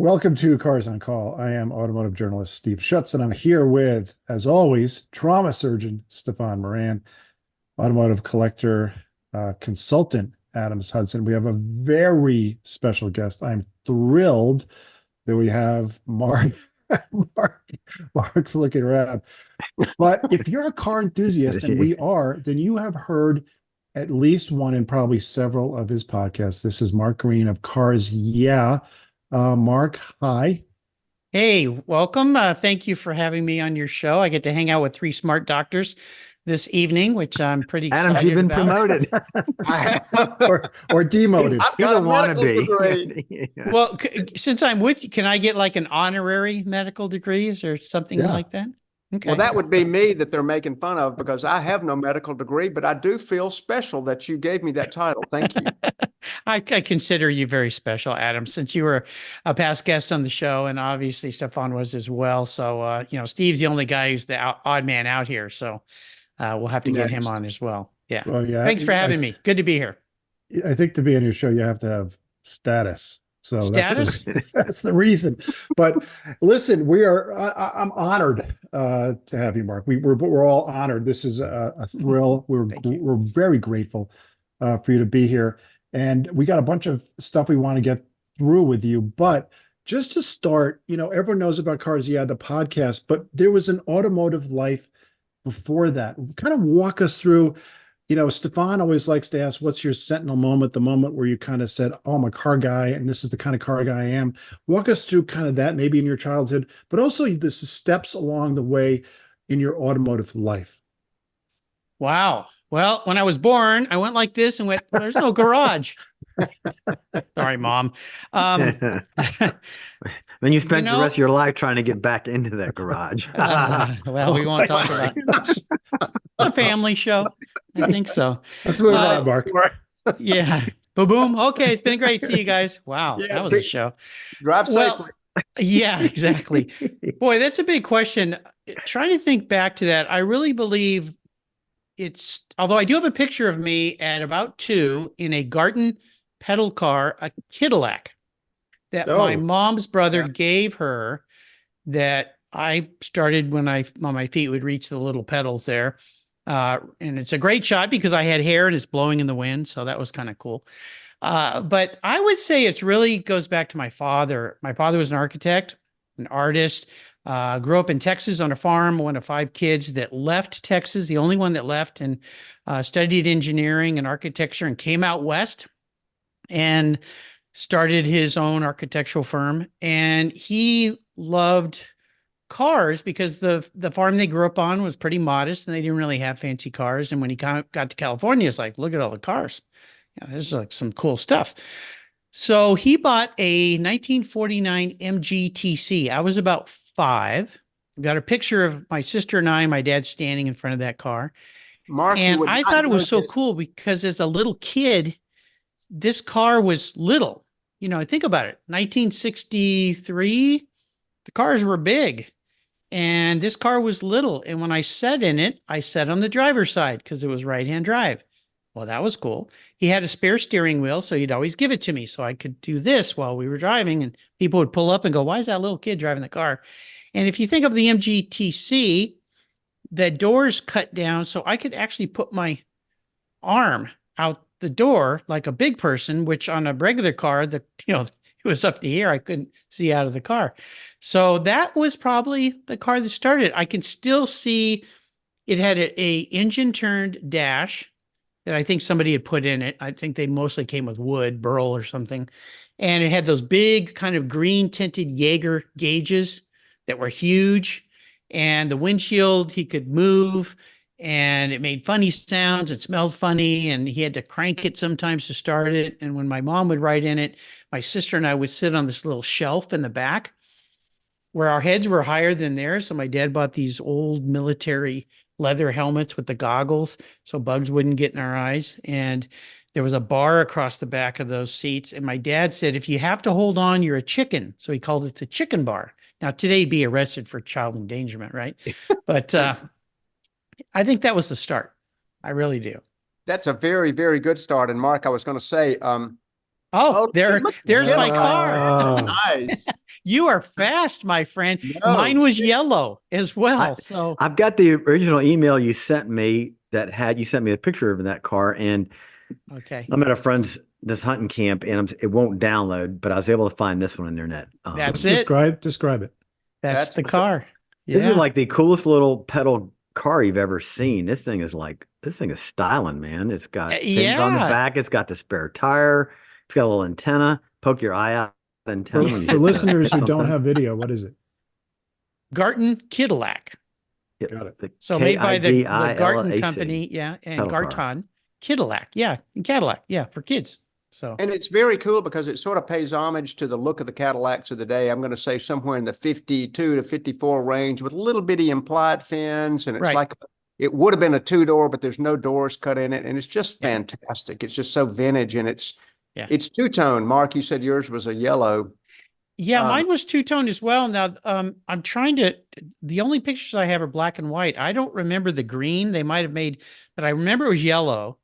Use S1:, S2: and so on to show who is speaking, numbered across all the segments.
S1: Welcome to Cars on Call. I am automotive journalist Steve Schutz, and I'm here with, as always, trauma surgeon Stefan Moran, automotive collector consultant Adams Hudson. We have a very special guest. I'm thrilled that we have Mark. Mark Mark's looking around. But if you're a car enthusiast, and we are, then you have heard at least one and probably several of his podcasts. This is Mark Greene of Cars Yeah. Mark, hi.
S2: Hey, welcome. Thank you for having me on your show. I get to hang out with three smart doctors this evening, which I'm pretty excited
S3: Adams, you've been
S2: about.
S3: promoted.
S1: or demoted.
S4: I've got a medical
S3: wannabe.
S4: degree.
S2: Well, since I'm with you, can I get like an honorary medical degrees or something
S1: Yeah.
S2: like that? Okay.
S4: Well, that would be me that they're making fun of because I have no medical degree, but I do feel special that you gave me that title. Thank you.
S2: I consider you very special, Adam, since you were a past guest on the show, and obviously Stefan was as well. So, Steve's the only guy who's the odd man out here. So we'll have to get him on as well. Yeah.
S1: Well, yeah.
S2: Thanks for having me. Good to be here.
S1: I think to be on your show, you have to have status. So
S2: Status?
S1: that's the reason. But listen, I'm honored to have you, Mark. We're all honored. This is a thrill. We're very grateful for you to be here. And we got a bunch of stuff we want to get through with you. But just to start, everyone knows about Cars Yeah, the podcast, but there was an automotive life before that. Kind of walk us through. Stefan always likes to ask, what's your Sentinel moment, the moment where you kind of said, oh, I'm a car guy, and this is the kind of car guy I am. Walk us through kind of that, maybe in your childhood, but also the steps along the way in your automotive life.
S2: Wow. Well, when I was born, I went like this and went, well, there's no garage. Sorry, Mom.
S3: Then you spent the rest of your life trying to get back into that garage.
S2: Well, we won't talk about a family show. I think so.
S1: Let's move on, Mark.
S2: Yeah. Boom. Okay. It's been great. See you guys. Wow.
S4: Yeah,
S2: that was a show.
S4: Drive safely.
S2: Yeah, exactly. Boy, that's a big question. Trying to think back to that, I really believe although I do have a picture of me at about 2 in a Garten pedal car, a Cadillac that my mom's brother gave her, that I started when my feet would reach the little pedals there. And it's a great shot because I had hair and it's blowing in the wind. So that was kind of cool. But I would say it really goes back to my father. My father was an architect, an artist, grew up in Texas on a farm, one of 5 kids that left Texas, the only one that left, and studied engineering and architecture and came out west and started his own architectural firm. And he loved cars because the farm they grew up on was pretty modest and they didn't really have fancy cars. And when he got to California, it's like, look at all the cars. Yeah, there's like some cool stuff. So he bought a 1949 MGTC. I was about 5. Got a picture of my sister and I, my dad standing in front of that car.
S4: Mark,
S2: and I thought it was so cool because as a little kid, this car was little. Think about it. 1963, the cars were big and this car was little. And when I sat in it, I sat on the driver's side because it was right-hand drive. Well, that was cool. He had a spare steering wheel, so he'd always give it to me so I could do this while we were driving. And people would pull up and go, why is that little kid driving the car? And if you think of the MGTC, the doors cut down so I could actually put my arm out the door like a big person, which on a regular car, it was up to here. I couldn't see out of the car. So that was probably the car that started. I can still see it had a engine turned dash that I think somebody had put in it. I think they mostly came with wood, burl or something. And it had those big kind of green tinted Jaeger gauges that were huge. And the windshield, he could move and it made funny sounds. It smelled funny and he had to crank it sometimes to start it. And when my mom would ride in it, my sister and I would sit on this little shelf in the back where our heads were higher than theirs. So my dad bought these old military leather helmets with the goggles so bugs wouldn't get in our eyes. And there was a bar across the back of those seats. And my dad said, if you have to hold on, you're a chicken. So he called it the chicken bar. Now today he'd be arrested for child endangerment, right? But I think that was the start. I really do.
S4: That's a very, very good start. And Mark, I was going to say,
S2: there's my car.
S4: Nice.
S2: You are fast, my friend.
S4: No.
S2: Mine was yellow as well. So
S3: I've got the original email you sent me you sent me a picture of that car, and
S2: okay.
S3: I'm at a friend's this hunting camp, and it won't download, but I was able to find this one on the internet.
S2: That's it.
S1: Describe it.
S2: That's the car.
S3: This is
S2: Yeah.
S3: like the coolest little pedal car you've ever seen. This thing is styling, man. It's got pins on the
S2: Yeah.
S3: back. It's got the spare tire. It's got a little antenna. Poke your eye out antenna. when you
S1: For
S3: hit
S1: listeners who don't
S3: something.
S1: have video, what is it?
S2: Garton Cadillac.
S3: Yep,
S1: Got it.
S3: the
S2: So made by the Garton
S3: K-I-D-I-L-A-C.
S2: company. Yeah. And
S3: Pedal car.
S2: Garton Cadillac. Yeah. And Cadillac. Yeah. For kids. So
S4: And it's very cool because it sort of pays homage to the look of the Cadillacs of the day. I'm going to say somewhere in the 52 to 54 range with little bitty implied fins. And it's
S2: Right.
S4: like it would have been a two-door, but there's no doors cut in it. And it's just
S2: Yeah.
S4: fantastic. It's just so vintage, and it's
S2: Yeah.
S4: two-tone. Mark, you said yours was a yellow.
S2: yeah, mine was two-tone as well. Now, I'm trying to, the only pictures I have are black and white. I don't remember the green they might have made, but I remember it was yellow.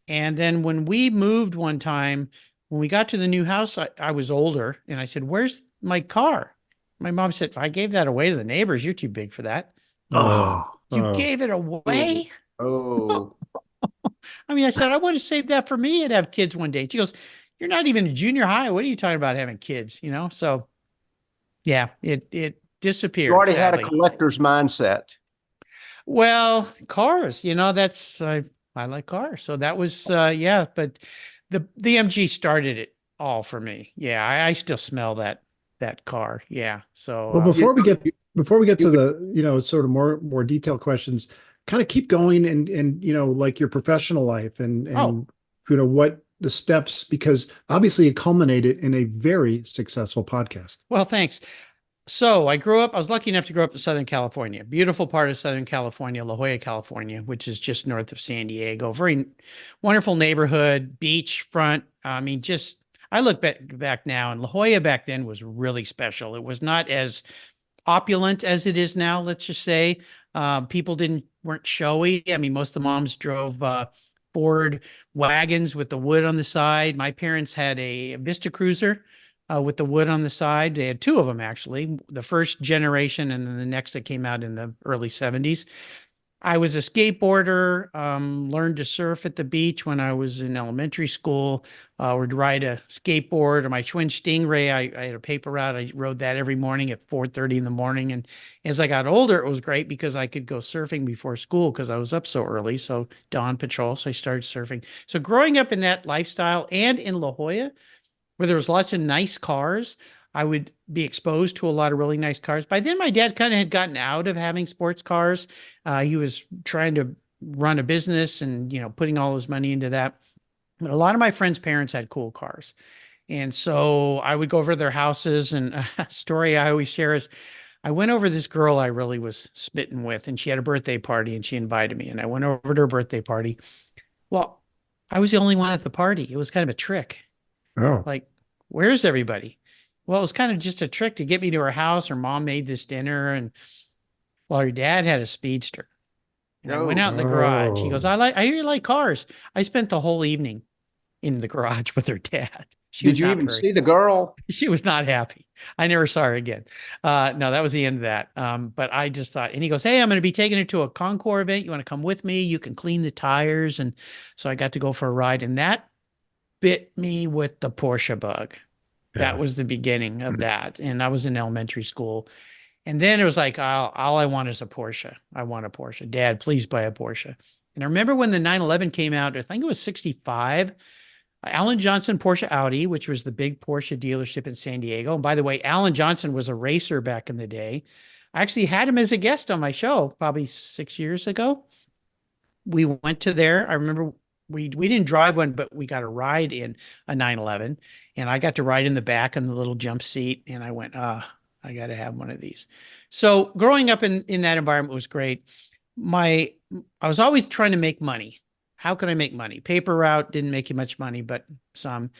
S2: And then when we moved one time, when we got to the new house, I was older, and I said, "Where's my car?" My mom said, "I gave that away to the neighbors. You're too big for that."
S3: Oh,
S2: You gave it away?
S4: Oh,
S2: I mean, I said, "I would have saved that for me and have kids one day." She goes, "You're not even in junior high. What are you talking about having kids?" You know? So yeah, it disappeared.
S4: you already had a
S2: sadly.
S4: collector's mindset.
S2: Well, cars, that's I like cars. So that was yeah, but the MG started it all for me. Yeah, I still smell that car. Yeah. So
S1: Well, before we get to
S4: you-
S1: the, sort of more detailed questions, kind of keep going and like your professional life and
S2: Oh.
S1: what the steps, because obviously it culminated in a very successful podcast.
S2: well, thanks. So I was lucky enough to grow up in Southern California, beautiful part of Southern California, La Jolla, California, which is just north of San Diego. Very wonderful neighborhood, beachfront. I mean, I look back now, and La Jolla back then was really special. It was not as opulent as it is now, let's just say. People weren't showy. I mean, most of the moms drove Ford wagons with the wood on the side. My parents had a Vista Cruiser with the wood on the side. They had two of them, actually, the first generation and then the next that came out in the early 70s. I was a skateboarder, learned to surf at the beach when I was in elementary school, would ride a skateboard or my twin Stingray. I had a paper route. I rode that every morning at 4:30 in the morning. And as I got older, it was great because I could go surfing before school because I was up so early. So dawn patrol. So I started surfing. So growing up in that lifestyle and in La Jolla, where there was lots of nice cars, I would be exposed to a lot of really nice cars. By then, my dad kind of had gotten out of having sports cars. He was trying to run a business and, putting all his money into that. But a lot of my friends' parents had cool cars. And so I would go over to their houses. And a story I always share is I went over this girl I really was smitten with, and she had a birthday party and she invited me. And I went over to her birthday party. Well, I was the only one at the party. It was kind of a trick.
S1: Oh,
S2: Like, where's everybody? Well, it was kind of just a trick to get me to her house. Her mom made this dinner, and her dad had a speedster. And I went out in the garage. He goes, I hear you like cars. I spent the whole evening in the garage with her dad.
S4: Did you even see the girl?
S2: She was not happy. I never saw her again. No, that was the end of that. But I just thought, and he goes, "Hey, I'm going to be taking her to a Concours event. You want to come with me? You can clean the tires." And so I got to go for a ride, and that bit me with the Porsche bug.
S1: Yeah.
S2: That was the beginning of that. And I was in elementary school. And then it was like, all I want is a Porsche. I want a Porsche. Dad, please buy a Porsche. And I remember when the 911 came out, I think it was 65, Alan Johnson Porsche Audi, which was the big Porsche dealership in San Diego. And by the way, Alan Johnson was a racer back in the day. I actually had him as a guest on my show probably 6 years ago. We went to there. I remember we didn't drive one, but we got a ride in a 911, and I got to ride in the back in the little jump seat. And I went, I got to have one of these. So growing up in that environment was great. I was always trying to make money. How can I make money? Paper route didn't make you much money, but some.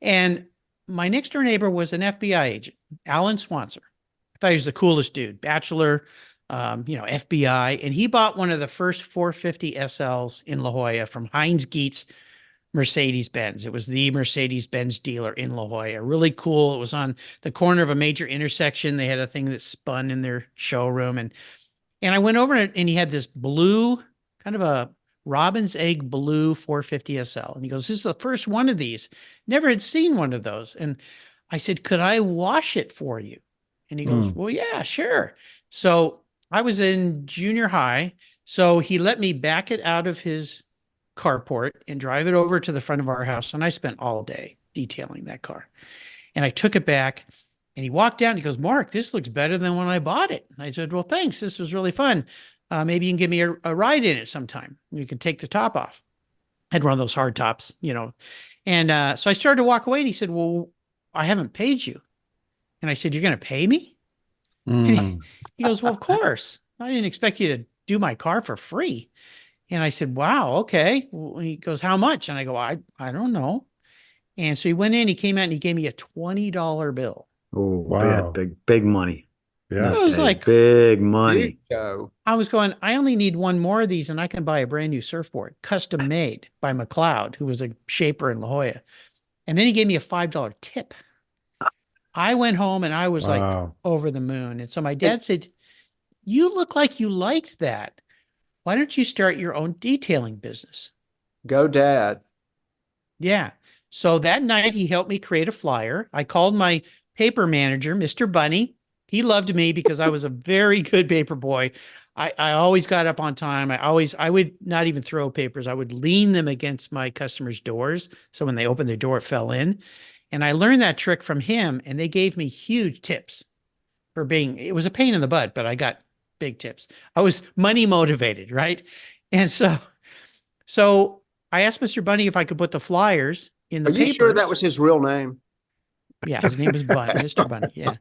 S2: And my next door neighbor was an FBI agent, Alan Swanser. I thought he was the coolest dude, bachelor, FBI. And he bought one of the first 450 SLs in La Jolla from Heinz Geet's Mercedes-Benz. It was the Mercedes-Benz dealer in La Jolla. Really cool. It was on the corner of a major intersection. They had a thing that spun in their showroom. And I went over and he had this blue, kind of a robin's egg blue 450 SL. And he goes, this is the first one of these. Never had seen one of those. And I said, could I wash it for you? And he goes, well, yeah, sure. So I was in junior high. So he let me back it out of his carport and drive it over to the front of our house. And I spent all day detailing that car. And I took it back and he walked down. He goes, Mark, this looks better than when I bought it. And I said, well, thanks. This was really fun. Maybe you can give me a ride in it sometime. You can take the top off. I had one of those hard tops, you know. And so I started to walk away and he said, well, I haven't paid you. And I said, you're going to pay me? And he goes, well, of course. I didn't expect you to do my car for free. And I said, wow, okay. Well, he goes, how much? And I go, I don't know. And so he went in, he came out and he gave me a $20 bill.
S3: Oh,
S1: Wow.
S3: big money.
S1: Yeah.
S2: It was like,
S3: big money.
S2: I was going, I only need one more of these and I can buy a brand new surfboard, custom made by McLeod, who was a shaper in La Jolla. And then he gave me a $5 tip. I went home and I was like over the moon. And so my dad said, you look like you liked that. Why don't you start your own detailing business?
S4: Go, Dad.
S2: Yeah. So that night he helped me create a flyer. I called my paper manager, Mr. Bunny. He loved me because I was a very good paper boy. I always got up on time. I would not even throw papers. I would lean them against my customers' doors. So when they opened their door, it fell in. And I learned that trick from him and they gave me huge tips for being, it was a pain in the butt, but I got big tips. I was money motivated, right? And so I asked Mr. Bunny if I could put the flyers in the papers.
S4: Are you sure that was his real name?
S2: Yeah, his name was Bunny, Mr. Bunny. Yeah.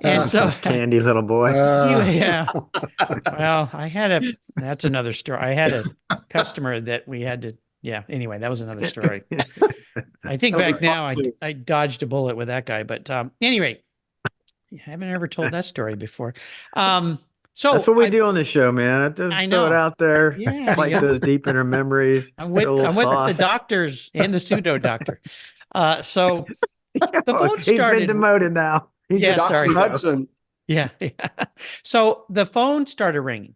S2: And so
S3: candy little boy.
S2: Yeah. Well, that's another story. I had a customer that we had to, yeah. Anyway, that was another story. I think back now I dodged a bullet with that guy, but anyway, I haven't ever told that story before. So
S3: that's what we do on the show, man. Just throw it out there.
S2: Yeah,
S3: like those deep inner memories.
S2: I'm with the doctors and the pseudo doctor. So the phone
S3: He's
S2: started.
S3: been demoted now.
S2: Sorry.
S4: Hudson.
S2: Yeah. So the phone started ringing.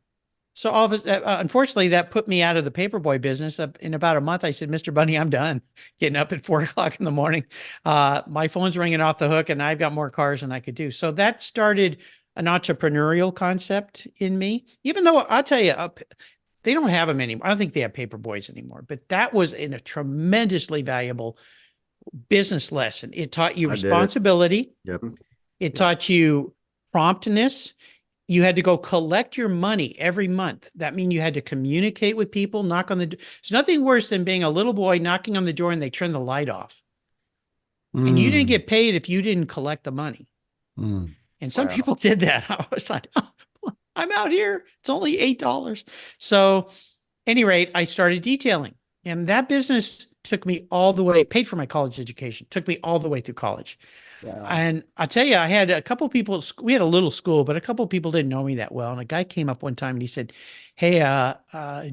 S2: So all of us, unfortunately, that put me out of the paperboy business. In about a month, I said, Mr. Bunny, I'm done getting up at 4 o'clock in the morning. My phone's ringing off the hook and I've got more cars than I could do. So that started an entrepreneurial concept in me, even though I'll tell you, they don't have them anymore. I don't think they have paperboys anymore, but that was a tremendously valuable business lesson. It taught you responsibility. It taught you promptness. You had to go collect your money every month. That means you had to communicate with people, knock on the door. There's nothing worse than being a little boy knocking on the door and they turn the light off. And you didn't get paid if you didn't collect the money. And some people did that. I was like, oh, I'm out here. It's only $8. So at any rate, I started detailing. And that business took me all the way, paid for my college education, took me all the way through college. And I'll tell you, I had a couple people, we had a little school, but a couple of people didn't know me that well. And a guy came up one time and he said, hey,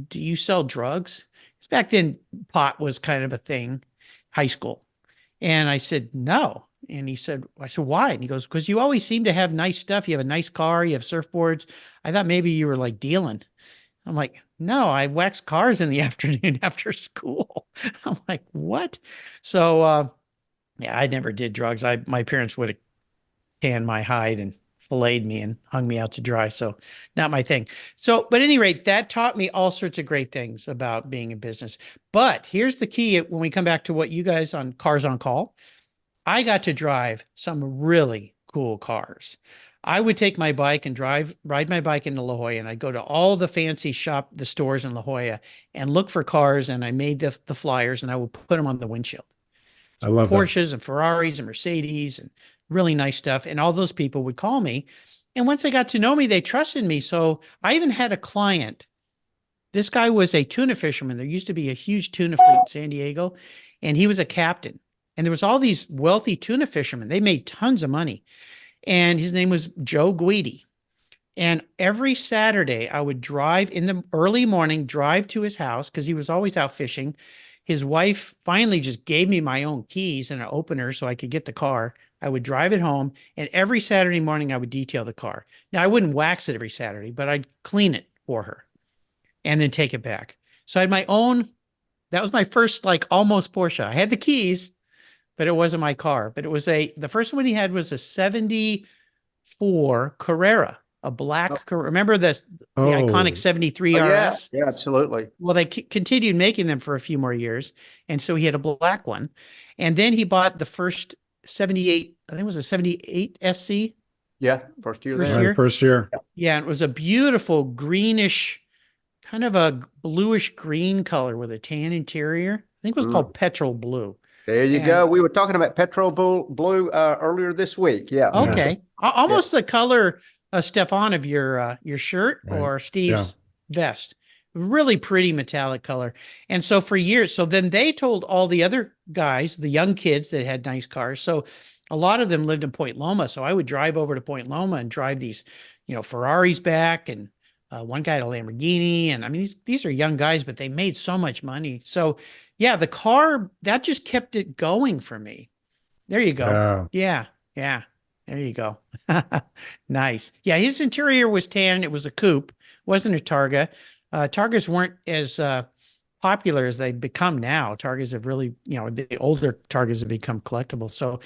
S2: do you sell drugs? Because back then pot was kind of a thing, high school. And I said, no. And I said, why? And he goes, because you always seem to have nice stuff. You have a nice car, you have surfboards. I thought maybe you were like dealing. I'm like, no, I wax cars in the afternoon after school. I'm like, what? So, yeah, I never did drugs. My parents would have tanned my hide and filleted me and hung me out to dry. So not my thing. So, but at any rate, that taught me all sorts of great things about being in business. But here's the key when we come back to what you guys on Cars on Call, I got to drive some really cool cars. I would take my bike and ride my bike into La Jolla, and I'd go to all the fancy the stores in La Jolla and look for cars. And I made the flyers and I would put them on the windshield.
S1: I love
S2: Porsches and Ferraris and Mercedes and really nice stuff. And all those people would call me. And once they got to know me, they trusted me. So I even had a client. This guy was a tuna fisherman. There used to be a huge tuna fleet in San Diego, and he was a captain. And there was all these wealthy tuna fishermen. They made tons of money. And his name was Joe Guidi. And every Saturday I would drive in the early morning, drive to his house because he was always out fishing. his wife finally just gave me my own keys and an opener so I could get the car. I would drive it home, and every Saturday morning I would detail the car. Now, I wouldn't wax it every Saturday, but I'd clean it for her and then take it back. So I had my own, that was my first like almost Porsche. I had the keys, but it wasn't my car. But it was the first one he had was a 74 Carrera, a black, remember the iconic 73 RS?
S4: Yeah, absolutely.
S2: Well, they continued making them for a few more years. And so he had a black one. And then he bought the first 78, I think it was a 78 SC.
S4: Yeah, first year.
S1: First year.
S2: Yeah, it was a beautiful greenish, kind of a bluish green color with a tan interior. I think it was called petrol blue.
S4: There you go. We were talking about petrol blue earlier this week. Yeah.
S2: Okay. Almost the color, Stefan, of your shirt or Steve's vest. Really pretty metallic color. And so for years, so then they told all the other guys, the young kids that had nice cars. So a lot of them lived in Point Loma. So I would drive over to Point Loma and drive these, Ferraris back, and one guy had a Lamborghini. And I mean, these are young guys, but they made so much money. So yeah, the car, that just kept it going for me. There you go. Yeah. There you go. Nice. Yeah, his interior was tan. It was a coupe. Wasn't a Targa. Targas weren't as popular as they've become now. Targas have really, the older Targas have become collectible. So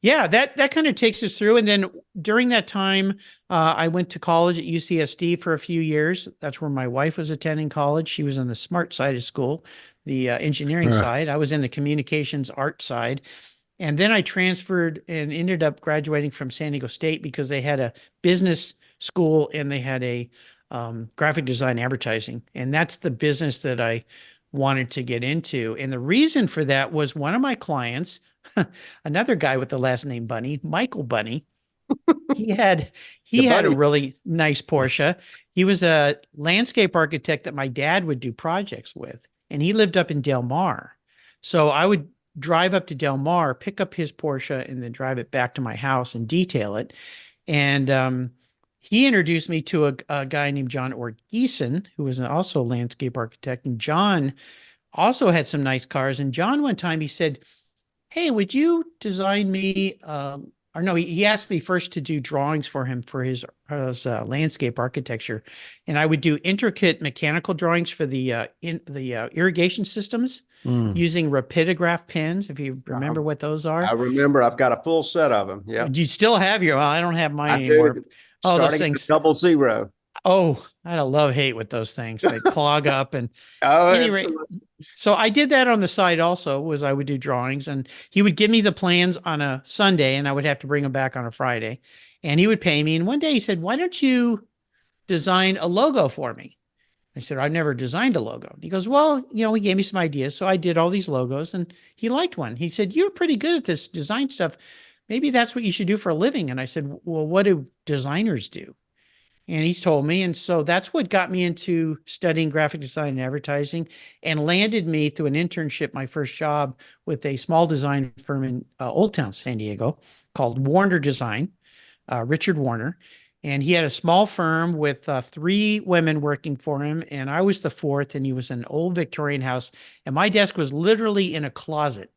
S2: yeah, that kind of takes us through. And then during that time, I went to college at UCSD for a few years. That's where my wife was attending college. She was on the smart side of school, the engineering side. I was in the communications art side. And then I transferred and ended up graduating from San Diego State because they had a business school and they had a graphic design advertising. And that's the business that I wanted to get into. And the reason for that was one of my clients, another guy with the last name Bunny, Michael Bunny, he had a really nice Porsche. He was a landscape architect that my dad would do projects with. And he lived up in Del Mar. So I would drive up to Del Mar, pick up his Porsche, and then drive it back to my house and detail it. And he introduced me to a guy named John Orgeson, who was also a landscape architect. And John also had some nice cars. And John, one time, he said, hey, would you design me, he asked me first to do drawings for him for his landscape architecture. And I would do intricate mechanical drawings for the irrigation systems using rapidograph pens, if you remember what those are. I
S4: remember. I've got a full set of them. Yeah.
S2: You still have your, I don't have mine anymore. Oh, those things.
S4: 00.
S2: Oh, I had a love-hate with those things. They clog up. And
S4: anyway,
S2: so I did that on the side also, was I would do drawings, and he would give me the plans on a Sunday and I would have to bring them back on a Friday, and he would pay me. And one day he said, why don't you design a logo for me? I said, I've never designed a logo. He goes, well, he gave me some ideas. So I did all these logos, and he liked one. He said, you're pretty good at this design stuff. Maybe that's what you should do for a living. And I said, well, what do designers do? And he told me. And so that's what got me into studying graphic design and advertising, and landed me through an internship, my first job, with a small design firm in Old Town, San Diego, called Warner Design, Richard Warner. And he had a small firm with 3 women working for him. And I was the 4th, and he was an old Victorian house. And my desk was literally in a closet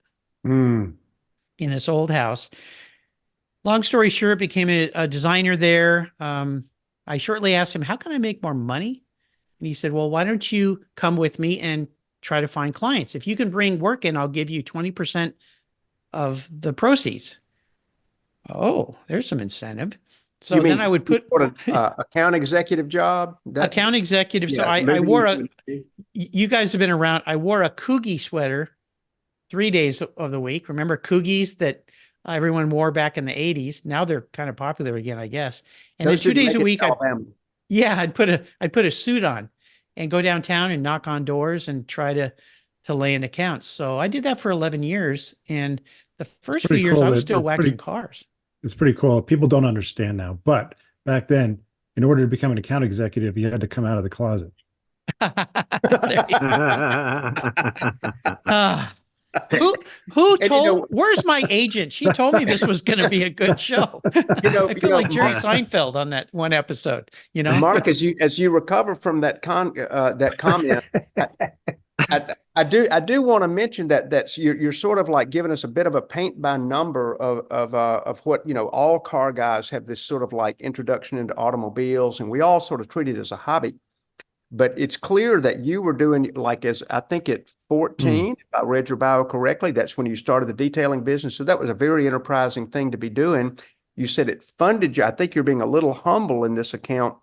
S2: in this old house. Long story short, became a designer there. I shortly asked him, how can I make more money? And he said, well, why don't you come with me and try to find clients? If you can bring work in, I'll give you 20% of the proceeds. Oh, there's some incentive. So then I would put
S4: account executive job.
S2: Account executive. So I wore you guys have been around. I wore a Coogie sweater 3 days of the week. Remember Coogies that everyone wore back in the 80s. Now they're kind of popular again, I guess. And then 2 days a week, I'd put a suit on and go downtown and knock on doors and try to land accounts. So I did that for 11 years. And the first few years I was still waxing cars.
S1: It's pretty cool. People don't understand now, but back then, in order to become an account executive, you had to come out of the closet. Who told? Where's my agent? She told me this was going to be a good show. I feel like Jerry Seinfeld on that one episode.
S4: Mark, as you recover from that comment, I do want to mention that you're sort of like giving us a bit of a paint by number of what, all car guys have this sort of like introduction into automobiles, and we all sort of treat it as a hobby. But it's clear that you were doing, like, as I think at 14, if I read your bio correctly, that's when you started the detailing business. So that was a very enterprising thing to be doing. You said it funded you. I think you're being a little humble in this account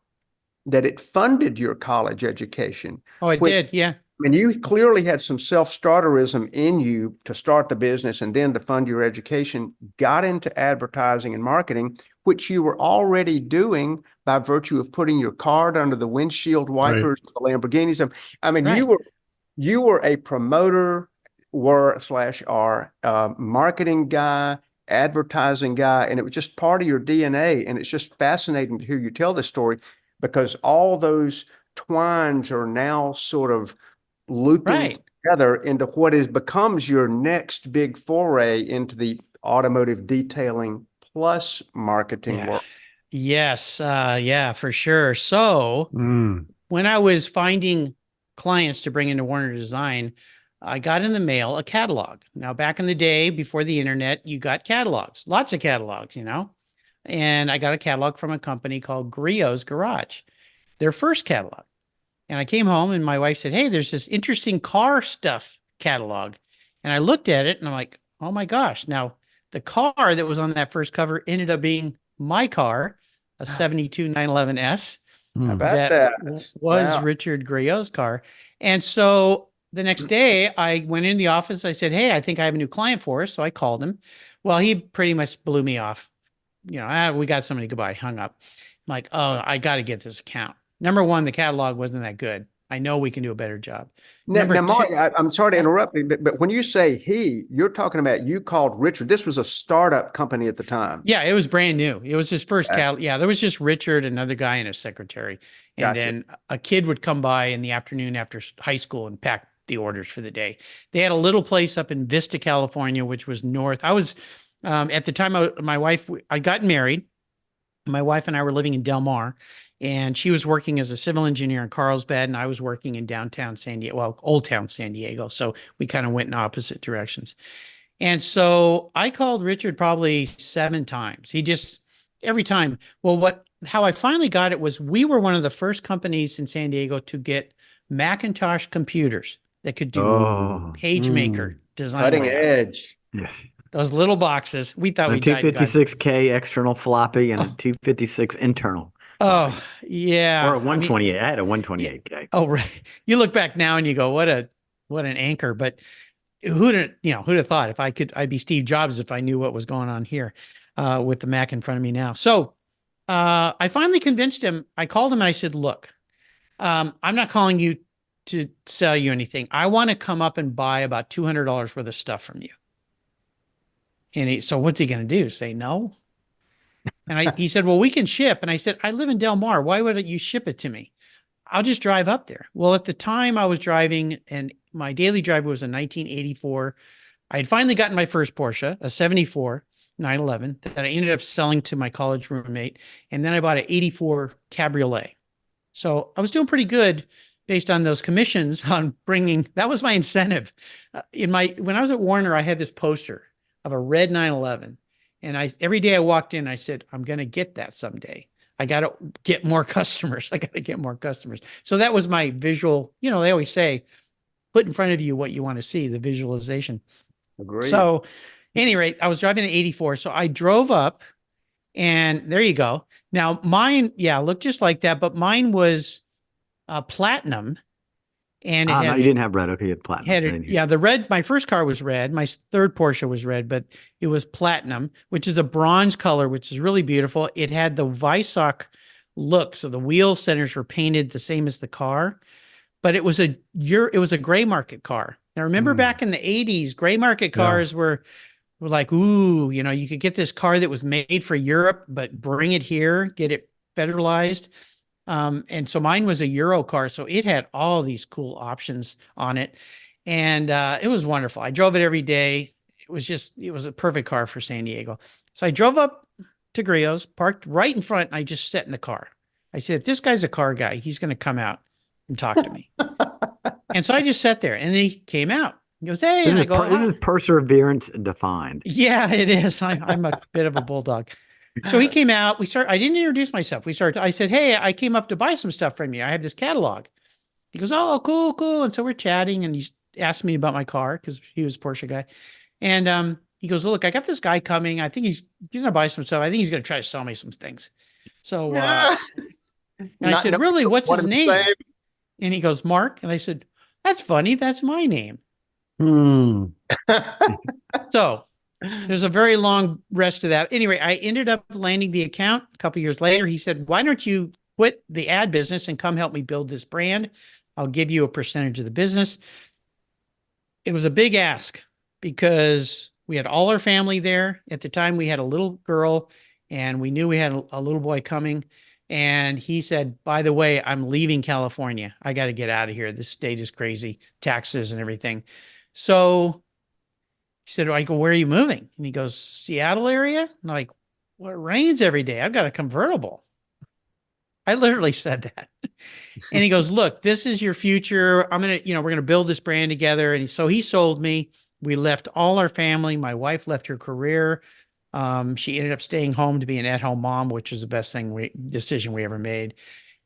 S4: that it funded your college education.
S2: Oh, it did. Yeah.
S4: And you clearly had some self-starterism in you to start the business and then to fund your education, got into advertising and marketing, which you were already doing by virtue of putting your card under the windshield wipers of the Lamborghinis. I mean,
S2: Right.
S4: you were a promoter /are marketing guy, advertising guy, and it was just part of your DNA. And it's just fascinating to hear you tell this story, because all those twines are now sort of looping
S2: Right.
S4: together into what becomes your next big foray into the automotive detailing plus marketing
S2: Yeah.
S4: world.
S2: Yes. Yeah, for sure. So when I was finding clients to bring into Warner Design, I got in the mail a catalog. Now, back in the day, before the internet, you got catalogs, lots of catalogs, and I got a catalog from a company called Gios Garage, their first catalog. And I came home and my wife said, "Hey, there's this interesting car stuff catalog." And I looked at it and I'm like, "Oh my gosh." Now, the car that was on that first cover ended up being my car, a 72 911S.
S4: How about
S2: That
S4: that?
S2: was
S4: Wow.
S2: Richard Griot's car. And so the next day I went in the office. I said, "Hey, I think I have a new client for us." So I called him. Well, he pretty much blew me off. We got somebody, goodbye, hung up. I'm like, "Oh, I got to get this account." Number one, the catalog wasn't that good. I know we can do a better job. Number
S4: Mark,
S2: two,
S4: I'm sorry to interrupt you, but when you say you're talking about you called Richard. This was a startup company at the time.
S2: yeah, it was brand new. It was his first
S4: Okay.
S2: Yeah, there was just Richard, another guy, and a secretary. And
S4: Gotcha.
S2: then a kid would come by in the afternoon after high school and pack the orders for the day. They had a little place up in Vista, California, which was north. I was, at the time, my wife, I got married. My wife and I were living in Del Mar, and she was working as a civil engineer in Carlsbad, and I was working in downtown San Diego, well, Old Town San Diego. So we kind of went in opposite directions. And so I called Richard probably 7 times. He just, every time. Well, how I finally got it was we were one of the first companies in San Diego to get Macintosh computers that could do PageMaker design
S4: Cutting
S2: layouts.
S4: edge.
S3: Yeah.
S2: Those little boxes. We thought
S3: A
S2: we died.
S3: 256K external floppy and a 256 internal floppy.
S2: Oh, yeah.
S3: Or a 128. I had a 128K.
S2: Oh, right. You look back now and you go, what an anchor. But who'd have thought I'd be Steve Jobs if I knew what was going on here with the Mac in front of me now. So I finally convinced him. I called him and I said, "Look, I'm not calling you to sell you anything. I want to come up and buy about $200 worth of stuff from you." And so what's he going to do? Say no? And he said, "Well, we can ship." And I said, "I live in Del Mar. Why would you ship it to me? I'll just drive up there." Well, at the time I was driving, and my daily driver was a 1984. I had finally gotten my first Porsche, a 74 911 that I ended up selling to my college roommate. And then I bought an 84 Cabriolet. So I was doing pretty good based on those commissions on bringing, that was my incentive. When I was at Warner, I had this poster of a red 911. And every day I walked in, I said, "I'm going to get that someday. I got to get more customers. I got to get more customers." So that was my visual, they always say, put in front of you what you want to see, the visualization.
S4: Agreed.
S2: So at any rate, I was driving an 84. So I drove up, and there you go. Now mine, looked just like that, but mine was platinum. And it
S3: no,
S2: had,
S3: you didn't have red. Okay, you had platinum.
S2: the red, my first car was red. My third Porsche was red, but it was platinum, which is a bronze color, which is really beautiful. It had the Weissach look. So the wheel centers were painted the same as the car, but it was a gray market car. Now, remember back in the 80s, gray market cars were like, ooh, you could get this car that was made for Europe, but bring it here, get it federalized. And so mine was a Euro car. So it had all these cool options on it. And it was wonderful. I drove it every day. It was a perfect car for San Diego. So I drove up to Grio's, parked right in front, and I just sat in the car. I said, "If this guy's a car guy, he's going to come out and talk to me." And so I just sat there and he came out. He goes, hey, and I go,
S3: this is perseverance defined.
S2: yeah, it is. I'm a bit of a bulldog. So he came out. I didn't introduce myself. I said, hey, I came up to buy some stuff from you. I have this catalog. He goes, oh, cool, cool. And so we're chatting and he's asked me about my car because he was a Porsche guy. And he goes, look, I got this guy coming. I think he's going to buy some stuff. I think he's going to try to sell me some things. So, and I said, really, what's his name? And he goes, Mark. And I said, that's funny. That's my name. So there's a very long rest to that. Anyway, I ended up landing the account a couple years later. He said, why don't you quit the ad business and come help me build this brand? I'll give you a percentage of the business. It was a big ask because we had all our family there. At the time, we had a little girl and we knew we had a little boy coming. And he said, by the way, I'm leaving California. I got to get out of here. This state is crazy, taxes and everything. So he said, I go, where are you moving? And he goes, Seattle area. And I'm like, well, it rains every day. I've got a convertible. I literally said that. And he goes, look, this is your future. We're going to build this brand together. And so he sold me. We left all our family. My wife left her career. She ended up staying home to be an at-home mom, which was the best decision we ever made,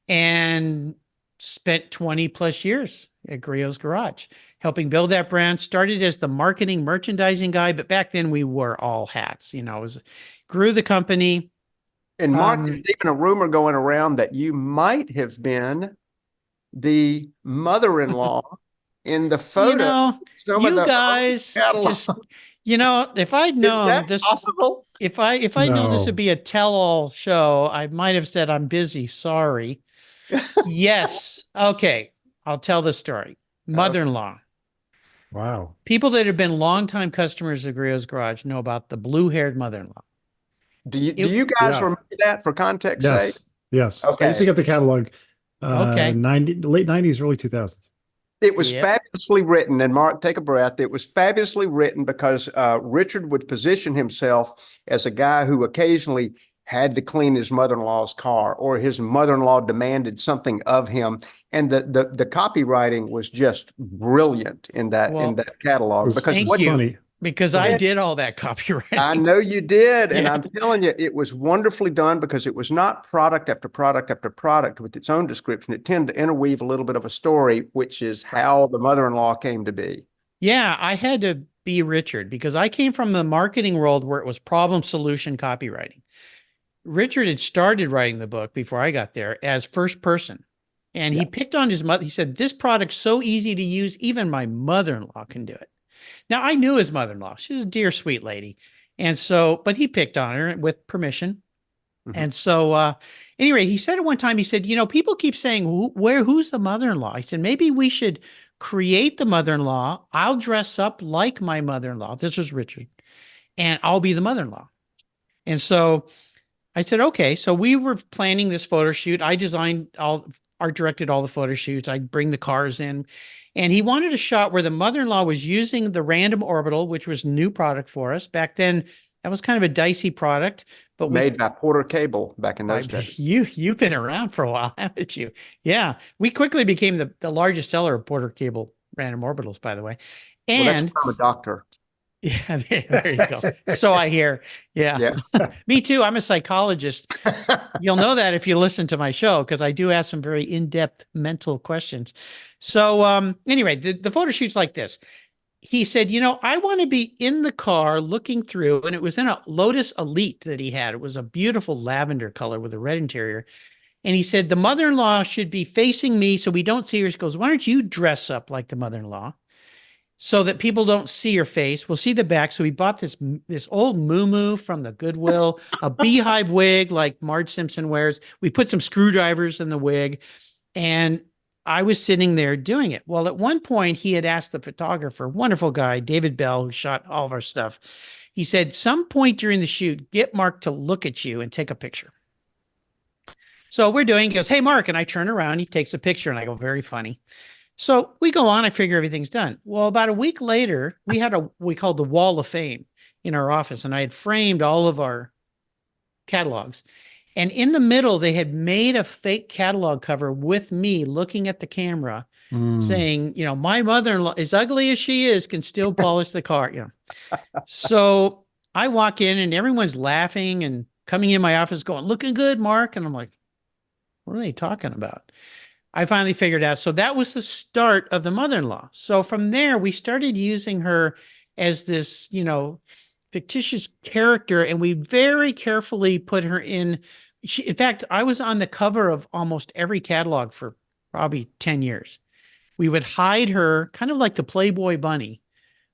S2: and spent 20 plus years at Gios Garage, helping build that brand. Started as the marketing merchandising guy, but back then we wore all hats, grew the company.
S4: And Mark, there's even a rumor going around that you might have been the mother-in-law in the photo.
S2: You guys just, if I'd known this,
S4: possible?
S2: If I known this would be a tell-all show, I might have said I'm busy. Sorry. Yes. Okay. I'll tell the story. Mother-in-law.
S1: Wow.
S2: People that have been longtime customers of Gios Garage know about the blue-haired mother-in-law.
S4: Do you guys remember that for context sake?
S1: Yes.
S4: Okay.
S1: I used to get the catalog.
S2: Okay.
S1: Late 90s, early 2000s.
S4: It was fabulously written, and Mark, take a breath. It was fabulously written because Richard would position himself as a guy who occasionally had to clean his mother-in-law's car, or his mother-in-law demanded something of him. And the copywriting was just brilliant in that catalog. Because
S1: funny.
S2: Because I did all that copywriting.
S4: I know you did. And I'm telling you, it was wonderfully done because it was not product after product after product with its own description. It tended to interweave a little bit of a story, which is how the mother-in-law came to be.
S2: Yeah, I had to be Richard because I came from the marketing world where it was problem solution copywriting. Richard had started writing the book before I got there as first person. And he picked on his mother. He said, this product's so easy to use, even my mother-in-law can do it. Now, I knew his mother-in-law. She was a dear, sweet lady. And so, but he picked on her with permission. Mm-hmm. And so, anyway, he said at one time, he said, people keep saying, who's the mother-in-law? I said, maybe we should create the mother-in-law. I'll dress up like my mother-in-law. This was Richard. And I'll be the mother-in-law. And so I said, okay. So we were planning this photo shoot. I art directed all the photo shoots. I'd bring the cars in. And he wanted a shot where the mother-in-law was using the random orbital, which was a new product for us. Back then, that was kind of a dicey product. But
S4: made by Porter Cable back in those days.
S2: You've been around for a while, haven't you? Yeah. We quickly became the largest seller of Porter Cable random orbitals, by the way. And
S4: I'm a doctor.
S2: Yeah, there you go. So I hear. Yeah. Me too. I'm a psychologist. You'll know that if you listen to my show, because I do ask some very in-depth mental questions. So anyway, the photo shoot's like this. He said, I want to be in the car looking through, and it was in a Lotus Elite that he had. It was a beautiful lavender color with a red interior. And he said, the mother-in-law should be facing me so we don't see her. He goes, why don't you dress up like the mother-in-law so that people don't see your face? We'll see the back. So we bought this old muumuu from the Goodwill, a beehive wig like Marge Simpson wears. We put some screwdrivers in the wig, and I was sitting there doing it. Well, at one point, he had asked the photographer, wonderful guy, David Bell, who shot all of our stuff. He said, some point during the shoot, get Mark to look at you and take a picture. So he goes, hey, Mark. And I turn around, he takes a picture, and I go, very funny. So we go on, I figure everything's done. Well, about a week later, we had we called the Wall of Fame in our office, and I had framed all of our catalogs. And in the middle, they had made a fake catalog cover with me looking at the camera saying, you know, my mother-in-law, as ugly as she is, can still polish the car, you know. So I walk in and everyone's laughing and coming in my office going, looking good, Mark. And I'm like, what are they talking about? I finally figured out. So that was the start of the mother-in-law. So from there, we started using her as this, you know, fictitious character. And we very carefully put her in. In fact, I was on the cover of almost every catalog for probably 10 years. We would hide her kind of like the Playboy bunny,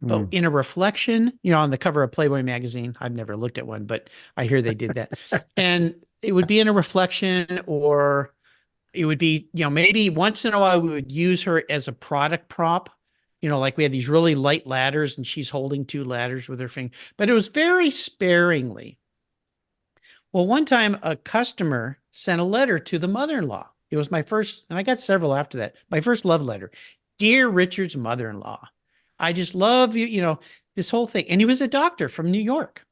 S2: but in a reflection, you know, on the cover of Playboy magazine. I've never looked at one, but I hear they did that. And it would be in a reflection, or it would be, you know, maybe once in a while we would use her as a product prop. You know, like we had these really light ladders and she's holding 2 ladders with her finger, but it was very sparingly. Well, one time a customer sent a letter to the mother-in-law. It was my first, and I got several after that. My first love letter. Dear Richard's mother-in-law, I just love you, you know, this whole thing. And he was a doctor from New York.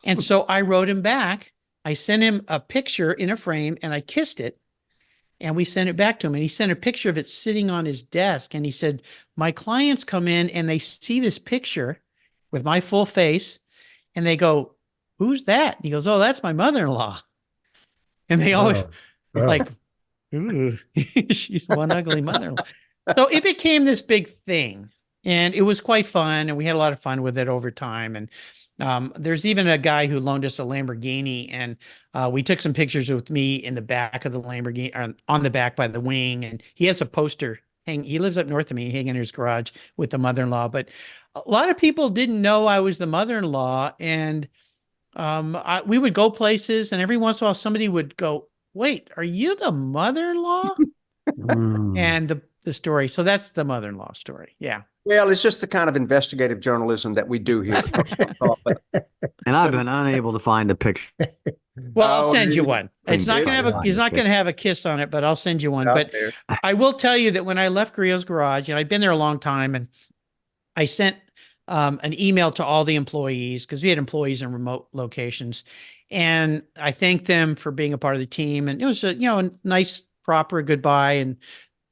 S2: And so I wrote him back. I sent him a picture in a frame and I kissed it. And we sent it back to him. And he sent a picture of it sitting on his desk. And he said, my clients come in and they see this picture with my full face and they go, who's that? And he goes, oh, that's my mother-in-law. And they always like, ooh, she's one ugly mother-in-law. So it became this big thing and it was quite fun. And we had a lot of fun with it over time. And there's even a guy who loaned us a Lamborghini and we took some pictures with me in the back of the Lamborghini, on the back by the wing. And he has a poster he lives up north of me, hanging in his garage with the mother-in-law. But a lot of people didn't know I was the mother-in-law. And we would go places and every once in a while somebody would go, wait, are you the mother-in-law? And the story. So that's the mother-in-law story. Yeah.
S4: Well, it's just the kind of investigative journalism that we do here.
S3: And I've been unable to find a picture.
S2: Well, I'll send you one. It's not going to have he's not going to have a kiss on it, but I'll send you one. But I will tell you that when I left Gios Garage, and I've been there a long time, and I sent an email to all the employees because we had employees in remote locations, and I thanked them for being a part of the team. And it was a, you know, a nice, proper goodbye. And